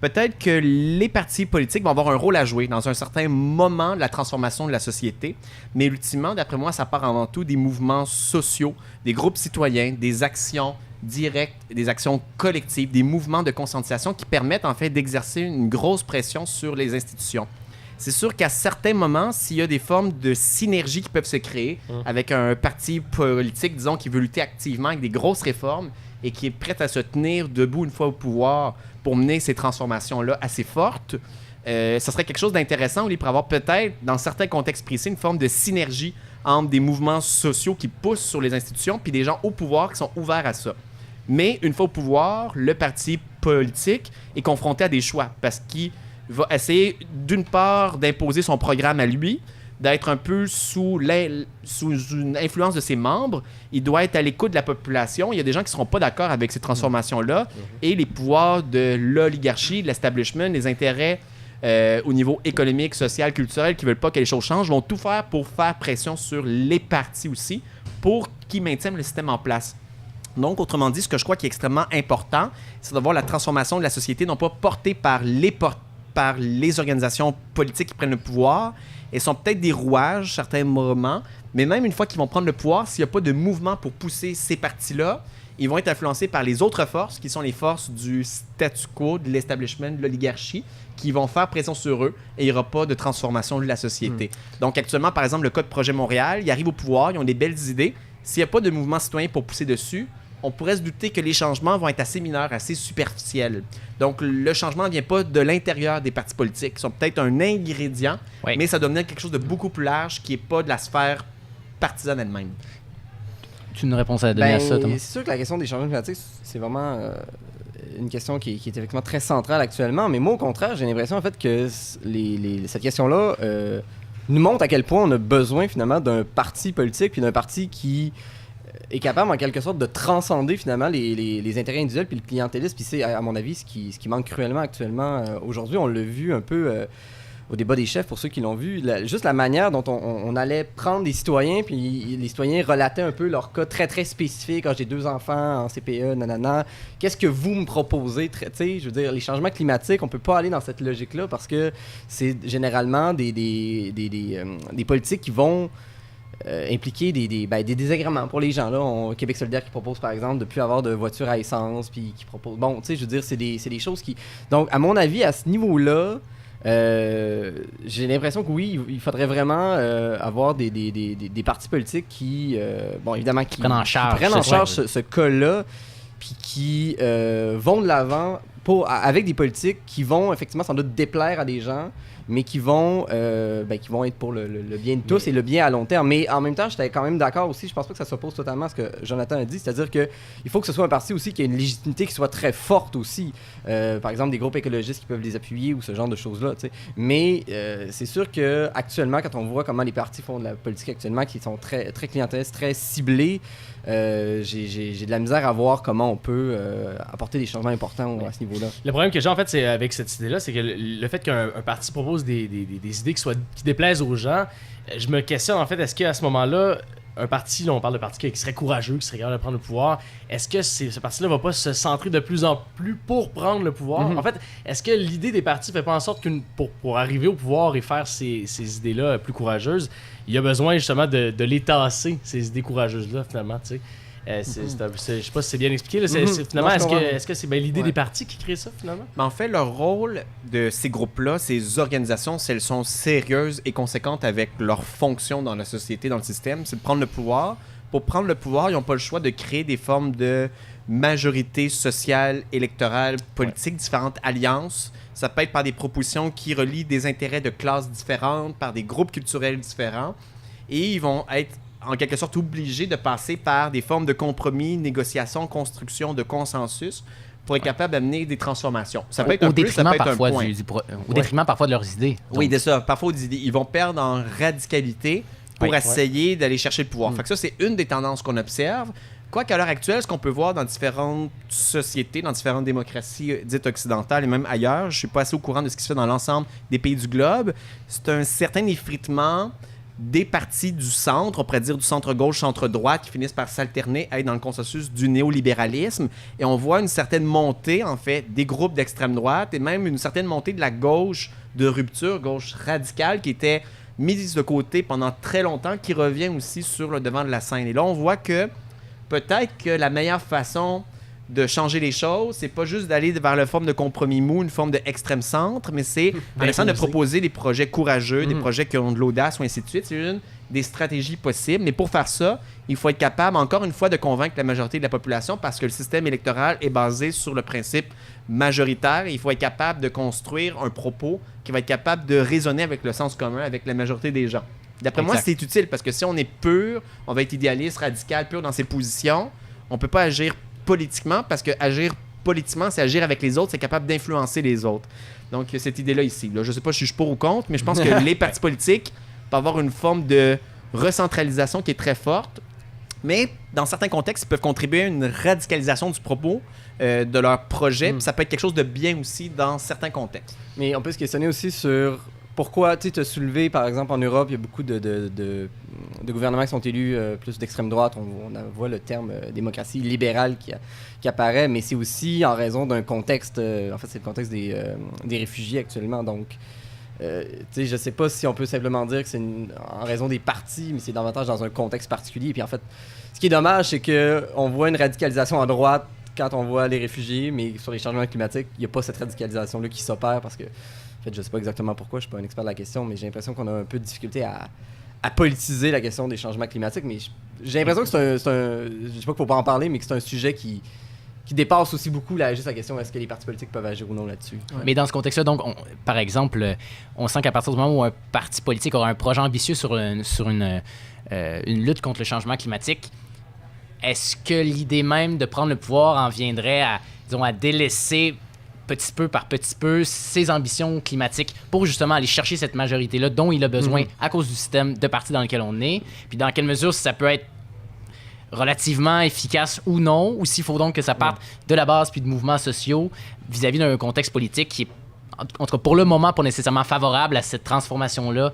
Peut-être que les partis politiques vont avoir un rôle à jouer dans un certain moment de la transformation de la société, mais ultimement, d'après moi, ça part avant tout des mouvements sociaux, des groupes citoyens, des actions directes, des actions collectives, des mouvements de conscientisation qui permettent en fait d'exercer une grosse pression sur les institutions. C'est sûr qu'à certains moments, s'il y a des formes de synergie qui peuvent se créer avec un parti politique, disons, qui veut lutter activement avec des grosses réformes et qui est prêt à se tenir debout une fois au pouvoir pour mener ces transformations-là assez fortes, ça serait quelque chose d'intéressant où il pourrait avoir peut-être, dans certains contextes précis, une forme de synergie entre des mouvements sociaux qui poussent sur les institutions puis des gens au pouvoir qui sont ouverts à ça. Mais une fois au pouvoir, le parti politique est confronté à des choix parce qu'il va essayer, d'une part, d'imposer son programme à lui, d'être un peu sous une influence de ses membres. Il doit être à l'écoute de la population. Il y a des gens qui ne seront pas d'accord avec ces transformations-là. Et les pouvoirs de l'oligarchie, de l'establishment, les intérêts au niveau économique, social, culturel, qui ne veulent pas que les choses changent, vont tout faire pour faire pression sur les partis aussi, pour qu'ils maintiennent le système en place. Donc, autrement dit, ce que je crois qui est extrêmement important, c'est de voir la transformation de la société, non pas portée par les organisations politiques qui prennent le pouvoir. Elles sont peut-être des rouages, certains moments, mais même une fois qu'ils vont prendre le pouvoir, s'il n'y a pas de mouvement pour pousser ces partis-là, ils vont être influencés par les autres forces, qui sont les forces du statu quo, de l'establishment, de l'oligarchie, qui vont faire pression sur eux et il n'y aura pas de transformation de la société. Donc, actuellement, par exemple, le cas de Projet Montréal, ils arrivent au pouvoir, ils ont des belles idées. S'il n'y a pas de mouvement citoyen pour pousser dessus, on pourrait se douter que les changements vont être assez mineurs, assez superficiels. Donc, le changement ne vient pas de l'intérieur des partis politiques. Ils sont peut-être un ingrédient, mais ça doit venir quelque chose de beaucoup plus large qui n'est pas de la sphère partisane elle-même. Tu as une réponse à donner à ça, Thomas? C'est sûr que la question des changements climatiques, c'est vraiment une question qui est effectivement très centrale actuellement. Mais moi, au contraire, j'ai l'impression en fait que cette question-là nous montre à quel point on a besoin finalement d'un parti politique puis d'un parti qui est capable en quelque sorte de transcender finalement les intérêts individuels puis le clientélisme. Puis c'est à mon avis ce qui manque cruellement actuellement aujourd'hui. On l'a vu un peu au débat des chefs pour ceux qui l'ont vu. Juste la manière dont on allait prendre des citoyens puis les citoyens relataient un peu leur cas très très spécifique. J'ai 2 enfants en CPE, nanana. Qu'est-ce que vous me proposez? Tu sais, je veux dire, les changements climatiques, on peut pas aller dans cette logique-là parce que c'est généralement des politiques qui vont impliquer des désagréments pour les gens. Là, Québec solidaire qui propose, par exemple, de ne plus avoir de voitures à essence, puis qui propose... Bon, tu sais, je veux dire, c'est des choses qui... Donc, à mon avis, à ce niveau-là, j'ai l'impression que oui, il faudrait vraiment avoir des partis politiques qui, évidemment, qui prennent en charge ce cas-là, puis qui vont de l'avant avec des politiques qui vont effectivement sans doute déplaire à des gens, mais qui vont être pour le bien de tous et le bien à long terme. Mais en même temps, j'étais quand même d'accord aussi, je pense pas que ça s'oppose totalement à ce que Jonathan a dit, c'est-à-dire qu'il faut que ce soit un parti aussi qui ait une légitimité qui soit très forte aussi. Par exemple, des groupes écologistes qui peuvent les appuyer ou ce genre de choses-là. T'sais. Mais c'est sûr qu'actuellement, quand on voit comment les partis font de la politique actuellement, qui sont très, très clientélistes, très ciblés, j'ai de la misère à voir comment on peut apporter des changements importants à ce niveau-là. Le problème que j'ai en fait, c'est avec cette idée-là, c'est que le fait qu'un parti propose des idées qui déplaisent aux gens, je me questionne en fait, est-ce qu'à ce moment-là, un parti, là, on parle de parti qui serait courageux, qui serait capable de prendre le pouvoir, est-ce que ce parti-là va pas se centrer de plus en plus pour prendre le pouvoir? En fait, est-ce que l'idée des partis fait pas en sorte pour arriver au pouvoir et faire ces idées-là plus courageuses, il y a besoin justement de les tasser, ces idées courageuses-là, finalement, tu sais? Je sais pas si c'est bien expliqué. Là, finalement, est-ce que c'est l'idée des partis qui crée ça, finalement? Mais en fait, le rôle de ces groupes-là, ces organisations, si elles sont sérieuses et conséquentes avec leur fonction dans la société, dans le système, c'est de prendre le pouvoir. Pour prendre le pouvoir, ils n'ont pas le choix de créer des formes de majorité sociale, électorale, politique, différentes alliances. Ça peut être par des propositions qui relient des intérêts de classes différentes, par des groupes culturels différents. Et ils vont être en quelque sorte obligés de passer par des formes de compromis, négociations, construction de consensus pour être capable d'amener des transformations. Ça peut être Au un plus, ça détriment peut être un parfois point. au détriment parfois de leurs idées. Oui, Donc, c'est ça. Parfois, ils vont perdre en radicalité pour essayer d'aller chercher le pouvoir. Fait que ça, c'est une des tendances qu'on observe. Quoiqu'à l'heure actuelle, ce qu'on peut voir dans différentes sociétés, dans différentes démocraties dites occidentales et même ailleurs, je ne suis pas assez au courant de ce qui se fait dans l'ensemble des pays du globe, c'est un certain effritement des partis du centre, on pourrait dire du centre-gauche, centre-droite, qui finissent par s'alterner à être dans le consensus du néolibéralisme. Et on voit une certaine montée, en fait, des groupes d'extrême droite et même une certaine montée de la gauche de rupture, gauche radicale, qui était mise de côté pendant très longtemps, qui revient aussi sur le devant de la scène. Et là, on voit que peut-être que la meilleure façon de changer les choses, c'est pas juste d'aller vers la forme de compromis mou, une forme d'extrême centre, mais c'est en essayant de proposer des projets courageux, des projets qui ont de l'audace ou ainsi de suite. C'est une des stratégies possibles. Mais pour faire ça, il faut être capable, encore une fois, de convaincre la majorité de la population parce que le système électoral est basé sur le principe majoritaire. Et il faut être capable de construire un propos qui va être capable de raisonner avec le sens commun, avec la majorité des gens. D'après moi, c'est utile parce que si on est pur, on va être idéaliste, radical, pur dans ses positions, on peut pas agir politiquement parce que agir politiquement, c'est agir avec les autres, c'est capable d'influencer les autres. Donc, cette idée-là ici. Là, je sais pas si je suis pour ou contre, mais je pense que les partis politiques peuvent avoir une forme de recentralisation qui est très forte, mais dans certains contextes, ils peuvent contribuer à une radicalisation du propos de leur projet. Puis ça peut être quelque chose de bien aussi dans certains contextes. Mais on peut se questionner aussi sur pourquoi, tu as soulevé, par exemple, en Europe, il y a beaucoup de gouvernements qui sont élus plus d'extrême droite. On voit le terme démocratie libérale qui apparaît, mais c'est aussi en raison d'un contexte, en fait, c'est le contexte des réfugiés actuellement. Donc, je sais pas si on peut simplement dire que c'est en raison des partis, mais c'est davantage dans un contexte particulier. Puis en fait, ce qui est dommage, c'est qu'on voit une radicalisation à droite quand on voit les réfugiés, mais sur les changements climatiques, il n'y a pas cette radicalisation-là qui s'opère parce que, en fait, je sais pas exactement pourquoi, je suis pas un expert de la question, mais j'ai l'impression qu'on a un peu de difficulté à politiser la question des changements climatiques. Mais j'ai l'impression que c'est un je sais pas qu'il faut pas en parler, mais que c'est un sujet qui dépasse aussi beaucoup juste la question est-ce que les partis politiques peuvent agir ou non là-dessus. Ouais. Mais dans ce contexte-là, donc, par exemple, on sent qu'à partir du moment où un parti politique aura un projet ambitieux sur une lutte contre le changement climatique, est-ce que l'idée même de prendre le pouvoir en viendrait à délaisser petit peu par petit peu ses ambitions climatiques pour justement aller chercher cette majorité-là dont il a besoin à cause du système de parti dans lequel on est, puis dans quelle mesure ça peut être relativement efficace ou non, ou s'il faut donc que ça parte de la base puis de mouvements sociaux vis-à-vis d'un contexte politique qui est, en tout cas pour le moment, pas nécessairement favorable à cette transformation-là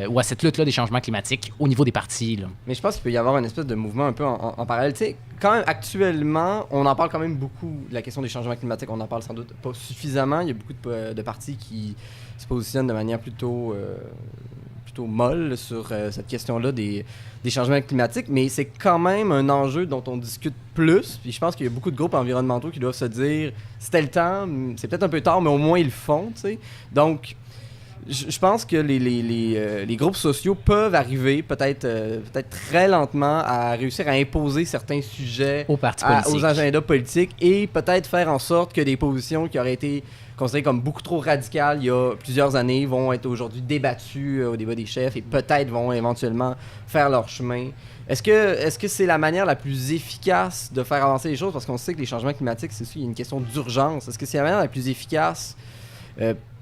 ou à cette lutte-là des changements climatiques au niveau des partis. Là. Mais je pense qu'il peut y avoir une espèce de mouvement un peu en parallèle. Tu sais, quand même, actuellement, on en parle quand même beaucoup de la question des changements climatiques. On en parle sans doute pas suffisamment. Il y a beaucoup de partis qui se positionnent de manière plutôt molle sur cette question-là des changements climatiques, mais c'est quand même un enjeu dont on discute plus. Puis je pense qu'il y a beaucoup de groupes environnementaux qui doivent se dire c'était le temps, c'est peut-être un peu tard, mais au moins ils le font, tu sais. Donc, je pense que les groupes sociaux peuvent arriver peut-être très lentement à réussir à imposer certains sujets aux agendas politiques et peut-être faire en sorte que des positions qui auraient été considérées comme beaucoup trop radicales il y a plusieurs années vont être aujourd'hui débattues au débat des chefs et peut-être vont éventuellement faire leur chemin. Est-ce que c'est la manière la plus efficace de faire avancer les choses? Parce qu'on sait que les changements climatiques, c'est il y a une question d'urgence. Est-ce que c'est la manière la plus efficace?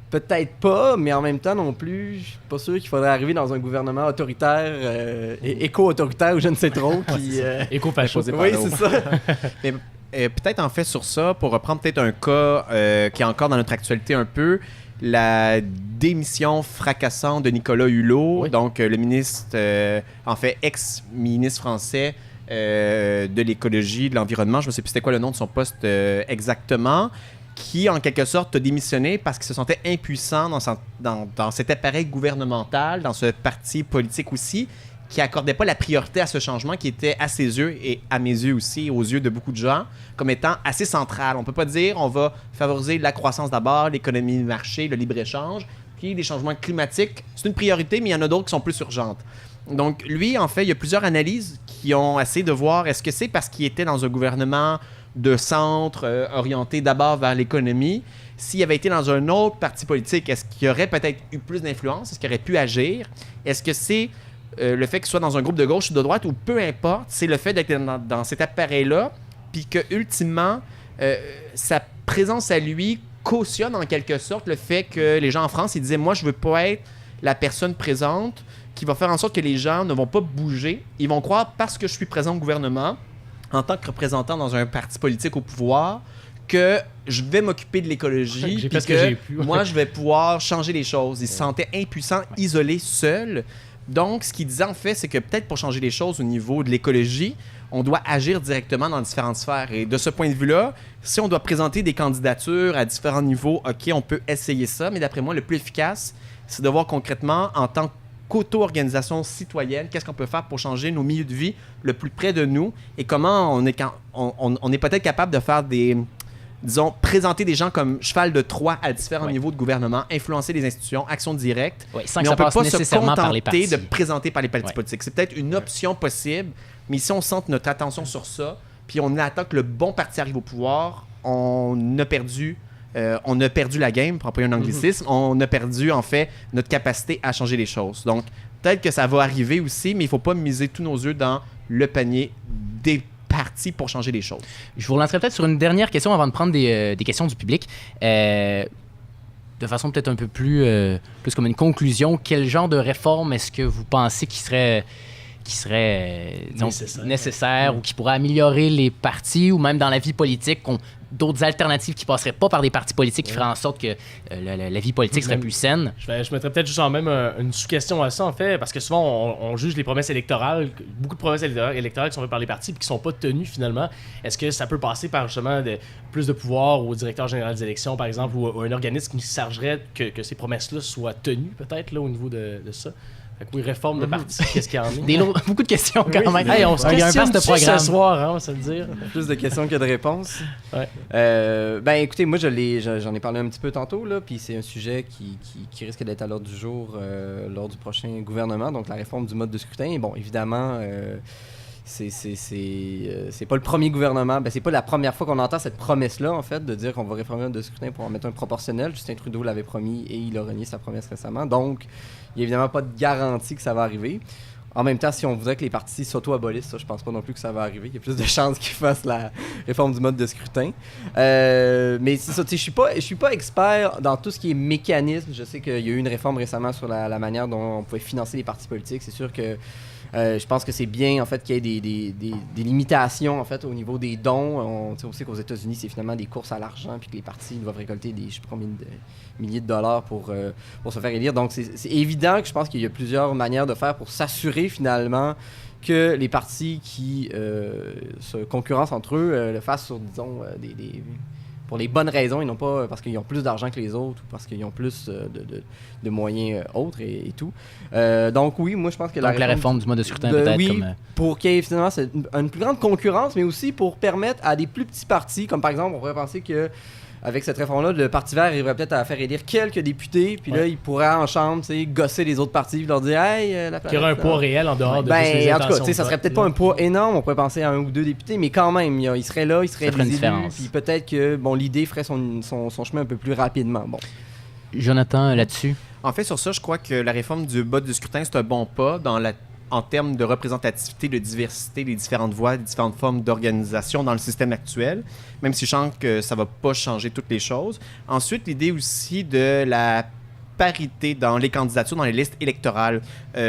Peut-être pas, mais en même temps non plus, je suis pas sûr qu'il faudrait arriver dans un gouvernement autoritaire, éco-autoritaire ou je ne sais trop. Éco-fasciste. Oui, c'est ça. Mais, peut-être en fait sur ça, pour reprendre peut-être un cas qui est encore dans notre actualité un peu, la démission fracassante de Nicolas Hulot, donc le ministre, ex-ministre français de l'écologie, de l'environnement, je ne sais plus c'était quoi le nom de son poste exactement, qui, en quelque sorte, a démissionné parce qu'il se sentait impuissant dans cet appareil gouvernemental, dans ce parti politique aussi, qui n'accordait pas la priorité à ce changement qui était, à ses yeux, et à mes yeux aussi, aux yeux de beaucoup de gens, comme étant assez central. On ne peut pas dire on va favoriser la croissance d'abord, l'économie de marché, le libre-échange, puis les changements climatiques. C'est une priorité, mais il y en a d'autres qui sont plus urgentes. Donc, lui, en fait, il y a plusieurs analyses qui ont essayé de voir est-ce que c'est parce qu'il était dans un gouvernement de centre orienté d'abord vers l'économie. S'il avait été dans un autre parti politique, est-ce qu'il aurait peut-être eu plus d'influence? Est-ce qu'il aurait pu agir? Est-ce que c'est le fait qu'il soit dans un groupe de gauche ou de droite, ou peu importe, c'est le fait d'être dans cet appareil-là, puis que ultimement, sa présence à lui cautionne en quelque sorte le fait que les gens en France, ils disaient « Moi, je veux pas être la personne présente qui va faire en sorte que les gens ne vont pas bouger. Ils vont croire, parce que je suis présent au gouvernement, en tant que représentant dans un parti politique au pouvoir, que je vais m'occuper de l'écologie, puis que moi, je vais pouvoir changer les choses. Ils se sentaient impuissants, isolés, seuls. Donc, ce qu'ils disaient en fait, c'est que peut-être pour changer les choses au niveau de l'écologie, on doit agir directement dans différentes sphères. Et de ce point de vue-là, si on doit présenter des candidatures à différents niveaux, OK, on peut essayer ça, mais d'après moi, le plus efficace, c'est de voir concrètement, en tant qu'auto-organisation citoyenne, qu'est-ce qu'on peut faire pour changer nos milieux de vie le plus près de nous et comment on est peut-être capable de faire disons, présenter des gens comme cheval de Troie à différents niveaux de gouvernement, influencer les institutions, action directe. Sans mais que on ça ne peut passe pas se nécessairement par les contenter partis. de présenter par les partis politiques. C'est peut-être une option possible, mais si on centre notre attention sur ça, puis on attend que le bon parti arrive au pouvoir, on a perdu la game, pour employer un anglicisme. On a perdu, en fait, notre capacité à changer les choses. Donc, peut-être que ça va arriver aussi, mais il ne faut pas miser tous nos œufs dans le panier des partis pour changer les choses. Je vous relancerai peut-être sur une dernière question avant de prendre des questions du public. De façon peut-être un peu plus comme une conclusion, quel genre de réforme est-ce que vous pensez qui serait disons, nécessaire ou qui pourrait améliorer les partis ou même dans la vie politique, d'autres alternatives qui passeraient pas par des partis politiques qui feraient en sorte que la vie politique serait plus saine? Je mettrais peut-être juste en même une sous-question à ça, en fait, parce que souvent, on juge les promesses électorales, beaucoup de promesses électorales qui sont faites par les partis et qui sont pas tenues, finalement. Est-ce que ça peut passer par, justement, plus de pouvoir au directeur général des élections, par exemple, ou un organisme qui chargerait que ces promesses-là soient tenues, peut-être, là, au niveau de ça? Fait que oui, réforme de parti, qu'est-ce qu'il y en a? Beaucoup de questions quand même. Hey, on se Il y a un questionne vaste programme ce soir, hein, on va se le dire. Plus de questions que de réponses. Ouais. Ben écoutez, moi j'en ai parlé un petit peu tantôt, là, puis c'est un sujet qui risque d'être à l'ordre du jour lors du prochain gouvernement, donc la réforme du mode de scrutin. Et bon, évidemment, c'est pas le premier gouvernement, c'est pas la première fois qu'on entend cette promesse-là, en fait, de dire qu'on va réformer le mode de scrutin pour en mettre un proportionnel. Justin Trudeau l'avait promis et il a renié sa promesse récemment. Donc, il n'y a évidemment pas de garantie que ça va arriver. En même temps, si on voudrait que les partis s'auto-abolissent, ça, je pense pas non plus que ça va arriver. Il y a plus de chances qu'ils fassent la réforme du mode de scrutin. Mais c'est ça, je suis pas expert dans tout ce qui est mécanisme. Je sais qu'il y a eu une réforme récemment sur la manière dont on pouvait financer les partis politiques. C'est sûr que je pense que c'est bien en fait qu'il y ait des limitations en fait au niveau des dons. On sait qu'aux États-Unis, c'est finalement des courses à l'argent puis que les partis doivent récolter je sais pas combien de milliers de dollars pour se faire élire. Donc c'est évident que je pense qu'il y a plusieurs manières de faire pour s'assurer finalement que les partis qui se concurrencent entre eux le fassent sur, disons, pour les bonnes raisons et non pas parce qu'ils ont plus d'argent que les autres ou parce qu'ils ont plus de moyens autres et tout. Donc oui, moi je pense que la réforme du mode de scrutin peut-être oui, comme... pour qu'il y ait finalement une plus grande concurrence, mais aussi pour permettre à des plus petits partis, comme par exemple, on pourrait penser que avec cette réforme-là, le Parti vert arriverait peut-être à faire élire quelques députés, puis là, il pourrait en chambre, gosser les autres partis, puis leur dire « Hey, la planète... » Qu'il y aurait un poids réel en dehors de juste les en tout intentions cas, ça serait peut-être pas un poids énorme, on pourrait penser à un ou deux députés, mais quand même, il serait là, il serait des élus, puis peut-être que l'idée ferait son chemin un peu plus rapidement. Bon. Jonathan, là-dessus? En fait, sur ça, je crois que la réforme du mode de scrutin, c'est un bon pas en termes de représentativité, de diversité, les différentes voix, les différentes formes d'organisation dans le système actuel, même si je sens que ça ne va pas changer toutes les choses. Ensuite, l'idée aussi de la parité dans les candidatures, dans les listes électorales.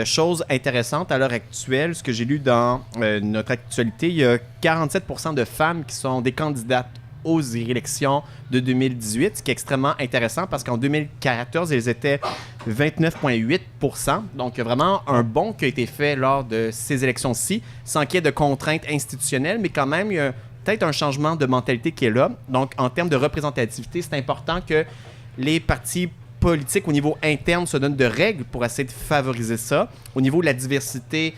Chose intéressante à l'heure actuelle, ce que j'ai lu dans notre actualité, il y a 47% de femmes qui sont des candidates aux élections de 2018, ce qui est extrêmement intéressant parce qu'en 2014, elles étaient 29,8%. Donc, il y a vraiment un bond qui a été fait lors de ces élections-ci, sans qu'il y ait de contraintes institutionnelles, mais quand même, il y a peut-être un changement de mentalité qui est là. Donc, en termes de représentativité, c'est important que les partis politiques au niveau interne se donnent de règles pour essayer de favoriser ça. Au niveau de la diversité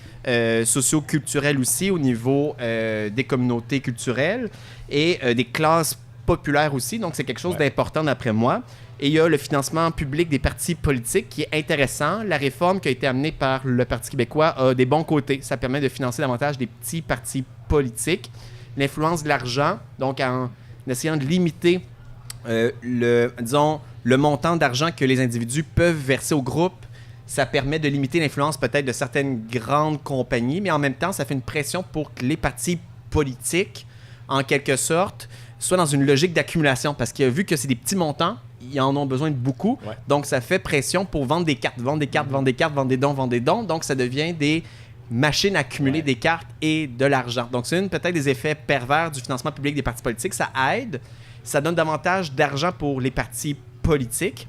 socio-culturelle aussi, au niveau des communautés culturelles et des classes populaires aussi. Donc, c'est quelque chose d'important d'après moi. Et il y a le financement public des partis politiques qui est intéressant. La réforme qui a été amenée par le Parti québécois a des bons côtés. Ça permet de financer davantage des petits partis politiques. L'influence de l'argent, donc en essayant de limiter le montant d'argent que les individus peuvent verser au groupe, ça permet de limiter l'influence peut-être de certaines grandes compagnies, mais en même temps, ça fait une pression pour que les partis politiques, en quelque sorte, soit dans une logique d'accumulation, parce que vu que c'est des petits montants, ils en ont besoin de beaucoup. Ouais. Donc, ça fait pression pour vendre des cartes, vendre des cartes, vendre des cartes, vendre des dons. Donc, ça devient des machines à accumuler des cartes et de l'argent. Donc, c'est peut-être des effets pervers du financement public des partis politiques. Ça aide, ça donne davantage d'argent pour les partis politiques.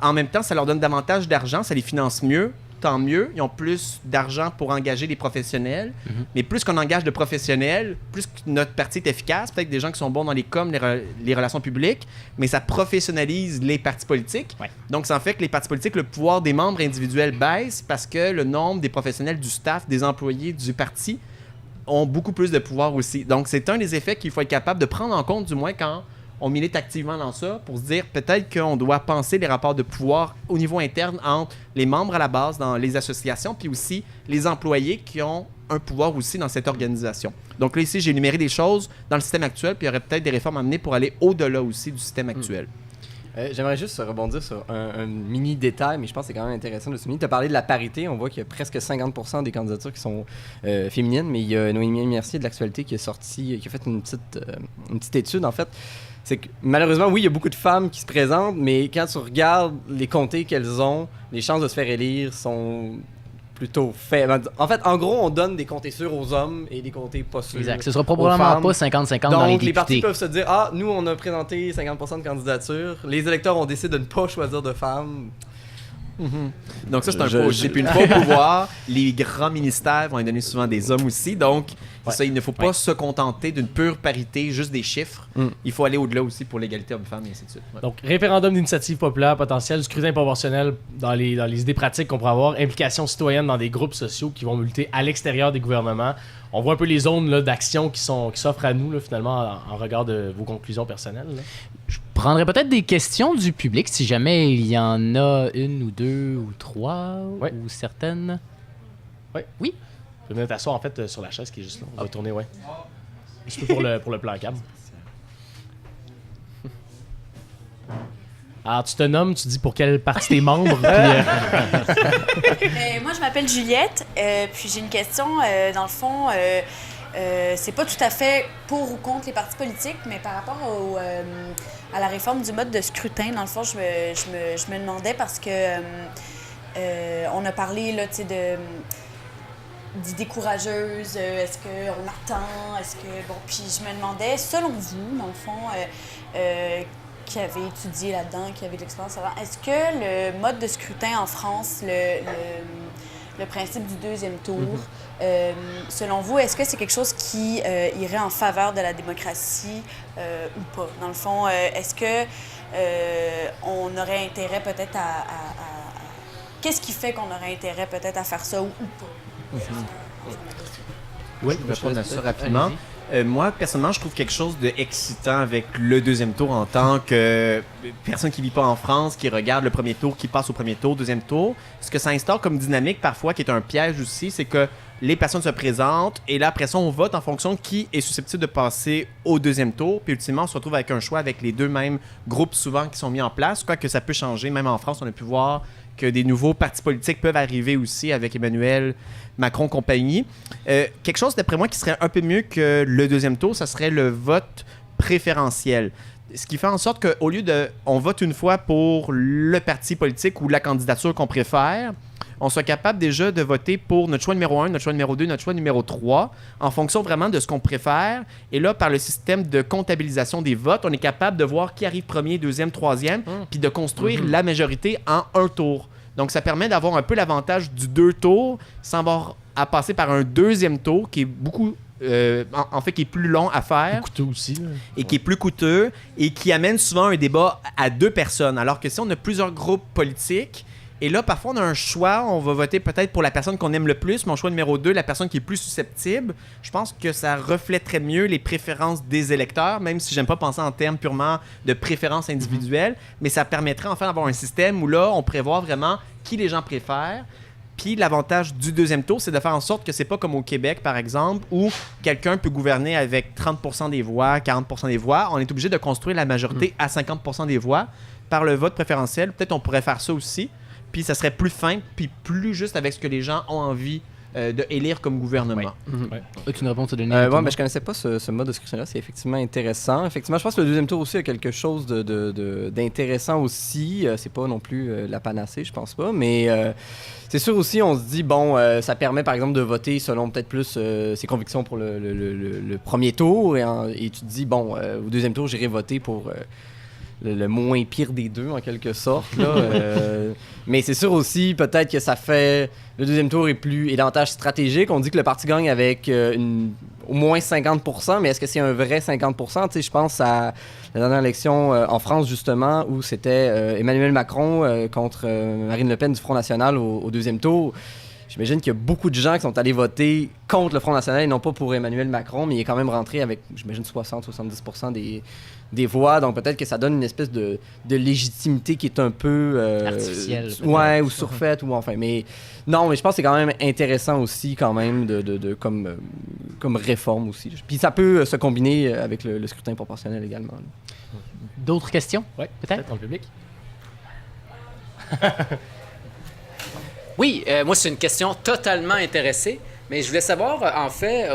En même temps, ça leur donne davantage d'argent, ça les finance mieux. Tant mieux, ils ont plus d'argent pour engager des professionnels. Mais plus qu'on engage de professionnels, plus que notre parti est efficace. Peut-être des gens qui sont bons dans les coms, les relations publiques, mais ça professionnalise les partis politiques. Ouais. Donc, ça en fait que les partis politiques, le pouvoir des membres individuels baisse parce que le nombre des professionnels du staff, des employés du parti ont beaucoup plus de pouvoir aussi. Donc, c'est un des effets qu'il faut être capable de prendre en compte, du moins quand on milite activement dans ça, pour se dire peut-être qu'on doit penser les rapports de pouvoir au niveau interne entre les membres à la base dans les associations, puis aussi les employés qui ont un pouvoir aussi dans cette organisation. Donc là, ici, j'ai énuméré des choses dans le système actuel, puis il y aurait peut-être des réformes à mener pour aller au-delà aussi du système actuel. J'aimerais juste rebondir sur un mini détail, mais je pense que c'est quand même intéressant de souligner. Tu as parlé de la parité. On voit qu'il y a presque 50% des candidatures qui sont féminines, mais il y a Noémie Mercier de l'Actualité qui a fait une petite étude, en fait. C'est que malheureusement, oui, il y a beaucoup de femmes qui se présentent, mais quand tu regardes les comtés qu'elles ont, les chances de se faire élire sont plutôt faibles. En fait, en gros, on donne des comtés sûrs aux hommes et des comtés pas sûrs. Exact. Ce sera probablement pas 50-50 dans les Donc, les partis députés. peuvent se dire « Ah, nous, on a présenté 50% de candidatures. Les électeurs ont décidé de ne pas choisir de femmes. » Donc ça, c'est un faux. Puis une fois au pouvoir, les grands ministères vont y donner souvent des hommes aussi. Donc, ça, il ne faut pas se contenter d'une pure parité, juste des chiffres. Il faut aller au-delà aussi pour l'égalité homme-femme et ainsi de suite. Ouais. Donc, référendum d'initiative populaire potentielle, scrutin proportionnel dans les idées pratiques qu'on pourrait avoir, implication citoyenne dans des groupes sociaux qui vont lutter à l'extérieur des gouvernements. On voit un peu les zones là, d'action qui s'offrent à nous, là, finalement, en regard de vos conclusions personnelles. Là. Je prendrais peut-être des questions du public, si jamais il y en a une ou deux ou trois ou certaines. Oui. Tu peux venir t'asseoir, en fait, sur la chaise qui est juste là. On va tourner, ouais. Un petit peu pour le plan cam. Alors, tu te nommes, tu dis pour quelle partie t'es membre. Puis, Moi, je m'appelle Juliette, puis j'ai une question. Dans le fond, c'est pas tout à fait pour ou contre les partis politiques, mais par rapport à la réforme du mode de scrutin, dans le fond, je me demandais parce que on a parlé là, d'idées courageuses, est-ce qu'on attend, puis je me demandais, selon vous, dans le fond, qui avait étudié là-dedans, qui avait de l'expérience avant, est-ce que le mode de scrutin en France, le principe du deuxième tour, selon vous, est-ce que c'est quelque chose qui irait en faveur de la démocratie ou pas? Dans le fond, est-ce que on aurait intérêt peut-être à qu'est-ce qui fait qu'on aurait intérêt peut-être à faire ça ou pas? Oui, je vais répondre à ça rapidement. Moi, personnellement, je trouve quelque chose d'excitant avec le deuxième tour en tant que personne qui ne vit pas en France, qui regarde le premier tour, qui passe au premier tour, deuxième tour. Ce que ça instaure comme dynamique parfois, qui est un piège aussi, c'est que les personnes se présentent et là, après ça, on vote en fonction de qui est susceptible de passer au deuxième tour. Puis ultimement, on se retrouve avec un choix avec les deux mêmes groupes souvent qui sont mis en place. Quoique ça peut changer. Même en France, on a pu voir que des nouveaux partis politiques peuvent arriver aussi avec Emmanuel Macron compagnie. Quelque chose, d'après moi, qui serait un peu mieux que le deuxième tour, ça serait le vote préférentiel. Ce qui fait en sorte qu'au lieu de... On vote une fois pour le parti politique ou la candidature qu'on préfère, on soit capable déjà de voter pour notre choix numéro 1, notre choix numéro 2, notre choix numéro 3, en fonction vraiment de ce qu'on préfère. Et là, par le système de comptabilisation des votes, on est capable de voir qui arrive premier, deuxième, troisième, puis de construire la majorité en un tour. Donc, ça permet d'avoir un peu l'avantage du 2 tours sans avoir à passer par un deuxième tour qui est beaucoup... en fait, qui est plus long à faire. Coûteux aussi. Là. Et qui est plus coûteux et qui amène souvent un débat à deux personnes. Alors que si on a plusieurs groupes politiques, et là, parfois, on a un choix, on va voter peut-être pour la personne qu'on aime le plus, mon choix numéro 2, la personne qui est plus susceptible. Je pense que ça reflèterait mieux les préférences des électeurs, même si j'aime pas penser en termes purement de préférences individuelles, mais ça permettrait enfin d'avoir un système où là, on prévoit vraiment qui les gens préfèrent. Puis l'avantage du deuxième tour, c'est de faire en sorte que c'est pas comme au Québec, par exemple, où quelqu'un peut gouverner avec 30% des voix, 40% des voix. On est obligé de construire la majorité à 50% des voix par le vote préférentiel. Peut-être on pourrait faire ça aussi. Puis ça serait plus fin, puis plus juste avec ce que les gens ont envie de élire comme gouvernement. As-tu une réponse à donner? Ouais, mais je connaissais pas ce mode de scrutin-là. C'est effectivement intéressant. Effectivement, je pense que le deuxième tour aussi a quelque chose d'intéressant aussi. C'est pas non plus la panacée, je pense pas. Mais c'est sûr aussi, on se dit, bon, ça permet par exemple de voter selon peut-être plus ses convictions pour le premier tour. Et tu te dis, bon, au deuxième tour, j'irai voter pour le moins pire des deux, en quelque sorte. Là. Mais c'est sûr aussi, peut-être que ça fait... Le deuxième tour est davantage stratégique. On dit que le parti gagne avec au moins 50%, mais est-ce que c'est un vrai 50%? Tu sais, je pense à la dernière élection en France, justement, où c'était Emmanuel Macron contre Marine Le Pen du Front National au deuxième tour. J'imagine qu'il y a beaucoup de gens qui sont allés voter contre le Front National et non pas pour Emmanuel Macron, mais il est quand même rentré avec, j'imagine, 60-70% des voix. Donc peut-être que ça donne une espèce de légitimité qui est un peu... artificielle. Ouais, ou surfaite, ou enfin. Mais non, mais je pense que c'est quand même intéressant aussi, quand même, comme réforme aussi. Puis ça peut se combiner avec le scrutin proportionnel également. Là. D'autres questions? Oui, peut-être dans le public. Oui, moi, c'est une question totalement intéressée, mais je voulais savoir, en fait,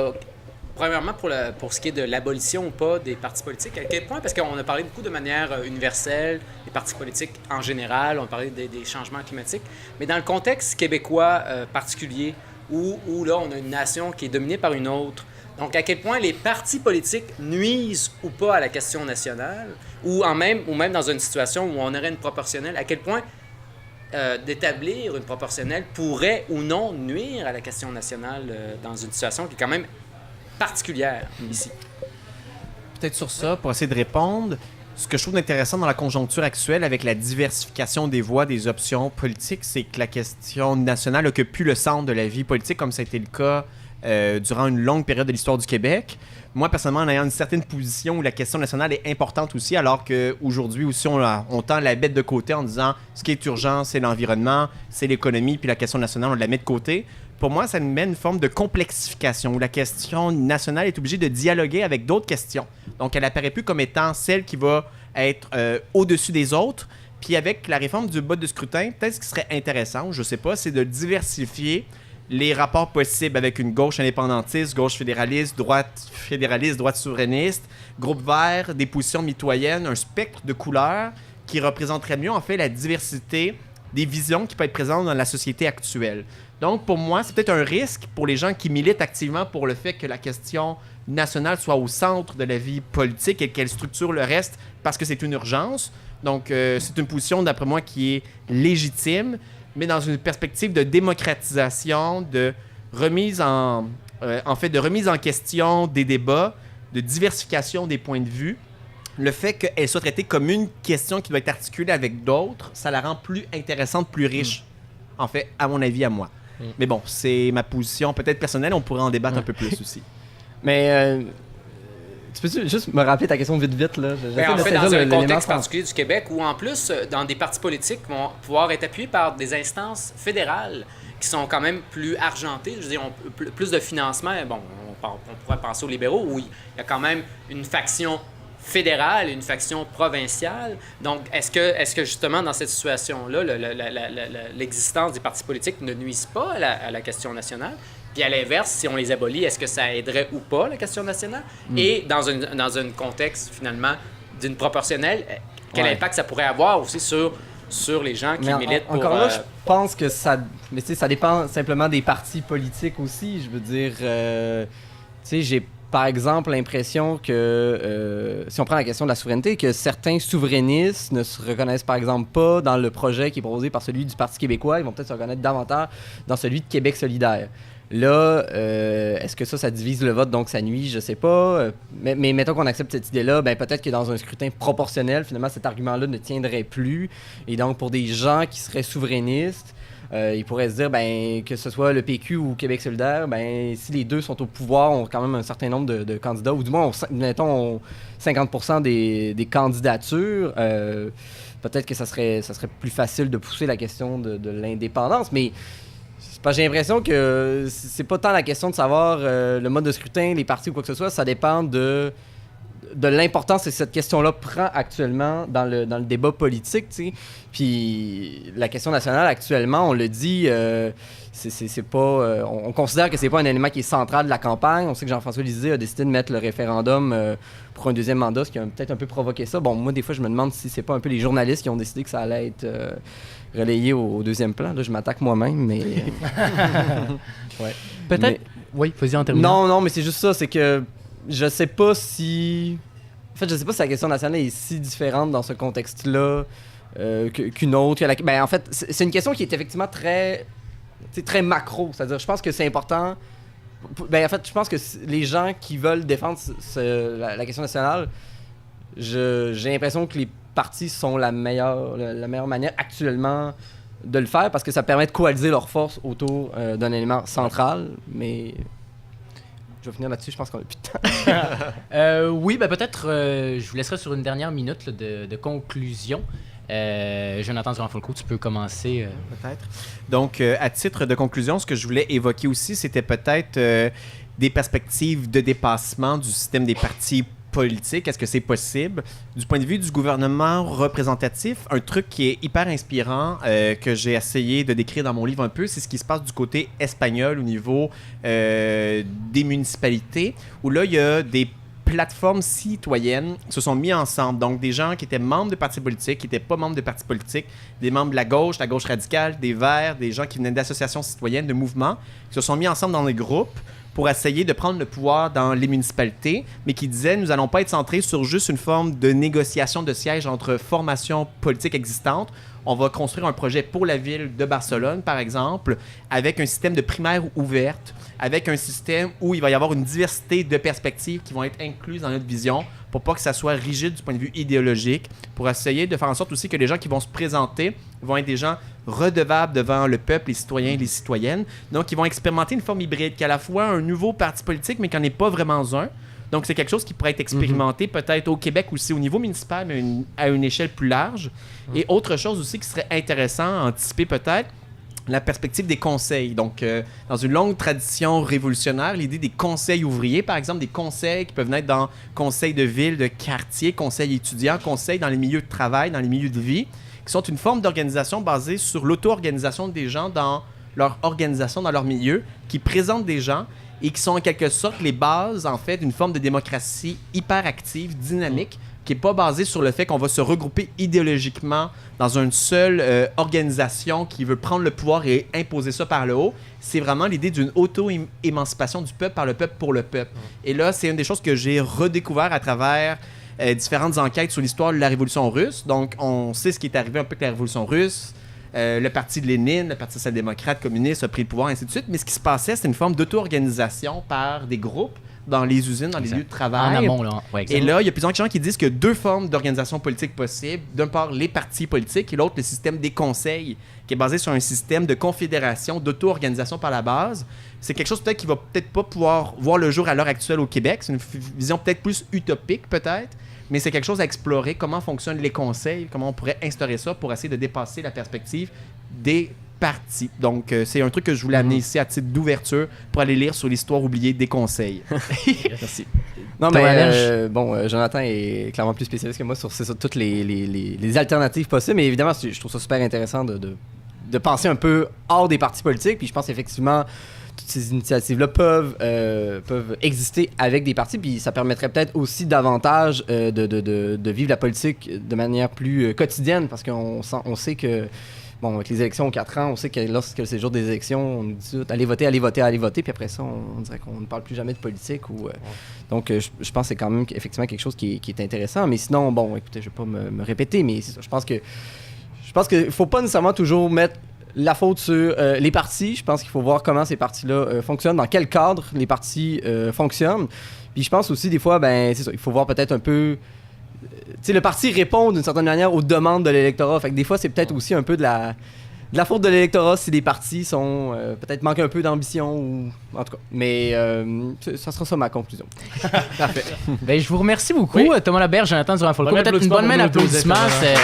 premièrement, pour ce qui est de l'abolition ou pas des partis politiques, à quel point, parce qu'on a parlé beaucoup de manière universelle, des partis politiques en général, on a parlé des changements climatiques, mais dans le contexte québécois particulier, où là, on a une nation qui est dominée par une autre, donc à quel point les partis politiques nuisent ou pas à la question nationale, ou même dans une situation où on aurait une proportionnelle, à quel point d'établir une proportionnelle pourrait ou non nuire à la question nationale dans une situation qui est quand même particulière ici. Peut-être sur ça, pour essayer de répondre, ce que je trouve intéressant dans la conjoncture actuelle avec la diversification des voix, des options politiques, c'est que la question nationale n'occupe plus le centre de la vie politique comme ça a été le cas durant une longue période de l'histoire du Québec. Moi, personnellement, en ayant une certaine position où la question nationale est importante aussi, alors qu'aujourd'hui aussi, on tend la bête de côté en disant ce qui est urgent, c'est l'environnement, c'est l'économie, puis la question nationale, on la met de côté. Pour moi, ça nous met une forme de complexification où la question nationale est obligée de dialoguer avec d'autres questions. Donc, elle apparaît plus comme étant celle qui va être au-dessus des autres. Puis avec la réforme du mode de scrutin, peut-être ce qui serait intéressant, je sais pas, c'est de diversifier les rapports possibles avec une gauche indépendantiste, gauche fédéraliste, droite souverainiste, groupe vert, des positions mitoyennes, un spectre de couleurs qui représenterait mieux en fait la diversité des visions qui peuvent être présentes dans la société actuelle. Donc pour moi, c'est peut-être un risque pour les gens qui militent activement pour le fait que la question nationale soit au centre de la vie politique et qu'elle structure le reste parce que c'est une urgence. Donc c'est une position d'après moi qui est légitime, mais dans une perspective de démocratisation, de remise en question des débats, de diversification des points de vue. Le fait qu'elle soit traitée comme une question qui doit être articulée avec d'autres, ça la rend plus intéressante, plus riche. En fait, à mon avis, à moi. Mais bon, c'est ma position peut-être personnelle, on pourrait en débattre un peu plus aussi. Mais tu peux juste me rappeler ta question vite, là? En fait, dans un contexte particulier du Québec, où en plus, dans des partis politiques vont pouvoir être appuyés par des instances fédérales qui sont quand même plus argentées, je veux dire, plus de financement. Bon, on pourrait penser aux libéraux, où il y a quand même une faction fédérale et une faction provinciale. Donc, est-ce que justement, dans cette situation-là, l'existence des partis politiques ne nuise pas à la question nationale? Puis à l'inverse, si on les abolit, est-ce que ça aiderait ou pas la question nationale? Et dans un contexte, finalement, d'une proportionnelle, quel impact ça pourrait avoir aussi sur les gens qui militent pour... Encore là, je pense que ça... Mais tu sais, ça dépend simplement des partis politiques aussi. Je veux dire, tu sais, j'ai par exemple l'impression que, si on prend la question de la souveraineté, que certains souverainistes ne se reconnaissent par exemple pas dans le projet qui est proposé par celui du Parti québécois. Ils vont peut-être se reconnaître davantage dans celui de Québec solidaire. Là, est-ce que ça divise le vote, donc ça nuit? Je sais pas. Mais mettons qu'on accepte cette idée-là, ben peut-être que dans un scrutin proportionnel, finalement, cet argument-là ne tiendrait plus. Et donc, pour des gens qui seraient souverainistes, ils pourraient se dire, ben, que ce soit le PQ ou Québec solidaire, ben, si les deux sont au pouvoir, on a quand même un certain nombre de candidats, ou du moins, mettons, 50% des candidatures, peut-être que ça serait plus facile de pousser la question de l'indépendance, mais... J'ai l'impression que c'est pas tant la question de savoir le mode de scrutin, les partis ou quoi que ce soit, ça dépend de de l'importance que cette question-là prend actuellement dans le débat politique, tu sais. Puis la question nationale, actuellement, on le dit, c'est pas... on considère que c'est pas un élément qui est central de la campagne. On sait que Jean-François Lisée a décidé de mettre le référendum pour un deuxième mandat, ce qui a peut-être un peu provoqué ça. Bon, moi, des fois, je me demande si c'est pas un peu les journalistes qui ont décidé que ça allait être relayé au deuxième plan. Là, je m'attaque moi-même, mais... Ouais. Peut-être... Oui, vas-y en terminant. Non, mais c'est juste ça, c'est que je sais pas si... En fait, je sais pas si la question nationale est si différente dans ce contexte-là qu'une autre. Ben, en fait, c'est une question qui est effectivement très macro. C'est-à-dire, je pense que c'est important... Ben, en fait, je pense que les gens qui veulent défendre la question nationale, j'ai l'impression que les partis sont la meilleure manière actuellement de le faire parce que ça permet de coaliser leurs forces autour d'un élément central, mais je vais finir là-dessus, je pense qu'on a plus de temps. Oui, ben peut-être je vous laisserai sur une dernière minute là, de conclusion. Jonathan Durand-Folco, tu peux commencer. Peut-être. Donc, à titre de conclusion, ce que je voulais évoquer aussi, c'était peut-être des perspectives de dépassement du système des partis politique, est-ce que c'est possible? Du point de vue du gouvernement représentatif, un truc qui est hyper inspirant que j'ai essayé de décrire dans mon livre un peu, c'est ce qui se passe du côté espagnol au niveau des municipalités, où là, il y a des plateformes citoyennes qui se sont mis ensemble. Donc, des gens qui étaient membres de partis politiques, qui n'étaient pas membres de partis politiques, des membres de la gauche radicale, des Verts, des gens qui venaient d'associations citoyennes, de mouvements, qui se sont mis ensemble dans des groupes pour essayer de prendre le pouvoir dans les municipalités, mais qui disaient, nous n'allons pas être centrés sur juste une forme de négociation de sièges entre formations politiques existantes. On va construire un projet pour la ville de Barcelone, par exemple, avec un système de primaire ouverte, avec un système où il va y avoir une diversité de perspectives qui vont être incluses dans notre vision pour pas que ça soit rigide du point de vue idéologique, pour essayer de faire en sorte aussi que les gens qui vont se présenter vont être des gens redevables devant le peuple, les citoyens et les citoyennes. Donc, ils vont expérimenter une forme hybride qui est à la fois un nouveau parti politique, mais qui n'en est pas vraiment un. Donc, c'est quelque chose qui pourrait être expérimenté peut-être au Québec aussi, au niveau municipal, mais à une échelle plus large. Et autre chose aussi qui serait intéressant à anticiper peut-être, la perspective des conseils. Donc, dans une longue tradition révolutionnaire, l'idée des conseils ouvriers, par exemple, des conseils qui peuvent naître dans conseils de ville, de quartier, conseils étudiants, conseils dans les milieux de travail, dans les milieux de vie, qui sont une forme d'organisation basée sur l'auto-organisation des gens dans leur organisation, dans leur milieu, qui présentent des gens et qui sont en quelque sorte les bases, en fait, d'une forme de démocratie hyper active, dynamique, qui n'est pas basée sur le fait qu'on va se regrouper idéologiquement dans une seule organisation qui veut prendre le pouvoir et imposer ça par le haut. C'est vraiment l'idée d'une auto-émancipation du peuple par le peuple pour le peuple. Et là, c'est une des choses que j'ai redécouvert à travers différentes enquêtes sur l'histoire de la Révolution russe. Donc, on sait ce qui est arrivé un peu avec la Révolution russe. Le parti de Lénine, le parti social-démocrate communiste a pris le pouvoir, ainsi de suite. Mais ce qui se passait, c'est une forme d'auto-organisation par des groupes dans les usines, dans les lieux de travail. En amont, là. Ouais, et là, il y a plusieurs gens qui disent qu'il y a deux formes d'organisation politique possibles. D'un part, les partis politiques et l'autre, le système des conseils, qui est basé sur un système de confédération, d'auto-organisation par la base. C'est quelque chose peut-être qui va peut-être pas pouvoir voir le jour à l'heure actuelle au Québec. C'est une vision peut-être plus utopique, peut-être. Mais c'est quelque chose à explorer. Comment fonctionnent les conseils? Comment on pourrait instaurer ça pour essayer de dépasser la perspective des partis. Donc, c'est un truc que je voulais amener ici à titre d'ouverture pour aller lire sur l'histoire oubliée des conseils. Merci. Non, mais Jonathan est clairement plus spécialiste que moi sur toutes les alternatives possibles. Mais évidemment, je trouve ça super intéressant de penser un peu hors des partis politiques. Puis je pense effectivement toutes ces initiatives-là peuvent exister avec des partis, puis ça permettrait peut-être aussi davantage de vivre la politique de manière plus quotidienne, parce qu'on sait que, bon, avec les élections aux 4 ans, on sait que lorsque c'est le jour des élections, on nous dit « allez voter », puis après ça, on dirait qu'on ne parle plus jamais de politique. Donc, je pense que c'est quand même effectivement quelque chose qui est intéressant, mais sinon, bon, écoutez, je ne vais pas me répéter, mais c'est ça, je pense qu'il ne faut pas nécessairement toujours mettre la faute sur les partis. Je pense qu'il faut voir comment ces partis-là fonctionnent, dans quel cadre les partis fonctionnent. Puis je pense aussi, des fois, c'est ça, il faut voir peut-être un peu... tu sais, le parti répond d'une certaine manière aux demandes de l'électorat. Fait que des fois, c'est peut-être aussi un peu de la faute de l'électorat si les partis sont... peut-être manquent un peu d'ambition ou... En tout cas. Mais ça sera ça ma conclusion. Parfait. Ben, je vous remercie beaucoup, Thomas Laberge, Jonathan Durand-Folco. Peut-être une bonne main d'applaudissements. Merci.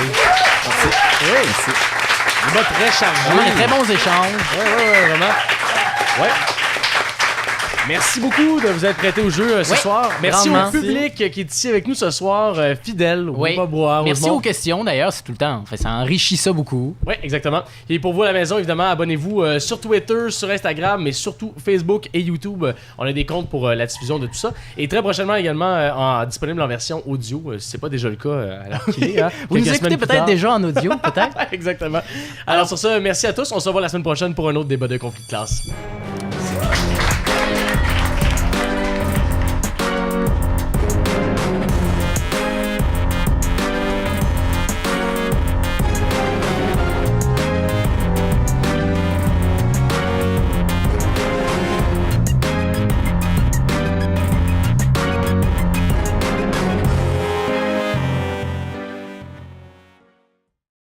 Merci. Très chargé. Vraiment, très bons échanges. Ouais, vraiment. Ouais. Merci beaucoup de vous être prêté au jeu ce Oui, soir. Merci grandement. au public qui est ici avec nous ce soir, fidèle. On Oui. va boire. Merci Rosemont. aux questions d'ailleurs, c'est tout le temps. En fait, ça enrichit ça beaucoup. Oui, exactement. Et pour vous à la maison, évidemment, abonnez-vous sur Twitter, sur Instagram, mais surtout Facebook et YouTube. On a des comptes pour la diffusion de tout ça. Et très prochainement également disponible en version audio, si c'est pas déjà le cas à l'heure qu'il est. Hein, Vous nous quelques écoutez semaines plus peut-être tard. déjà en audio, peut-être? Exactement. Alors sur ça, merci à tous. On se revoit la semaine prochaine pour un autre débat de conflit de classe.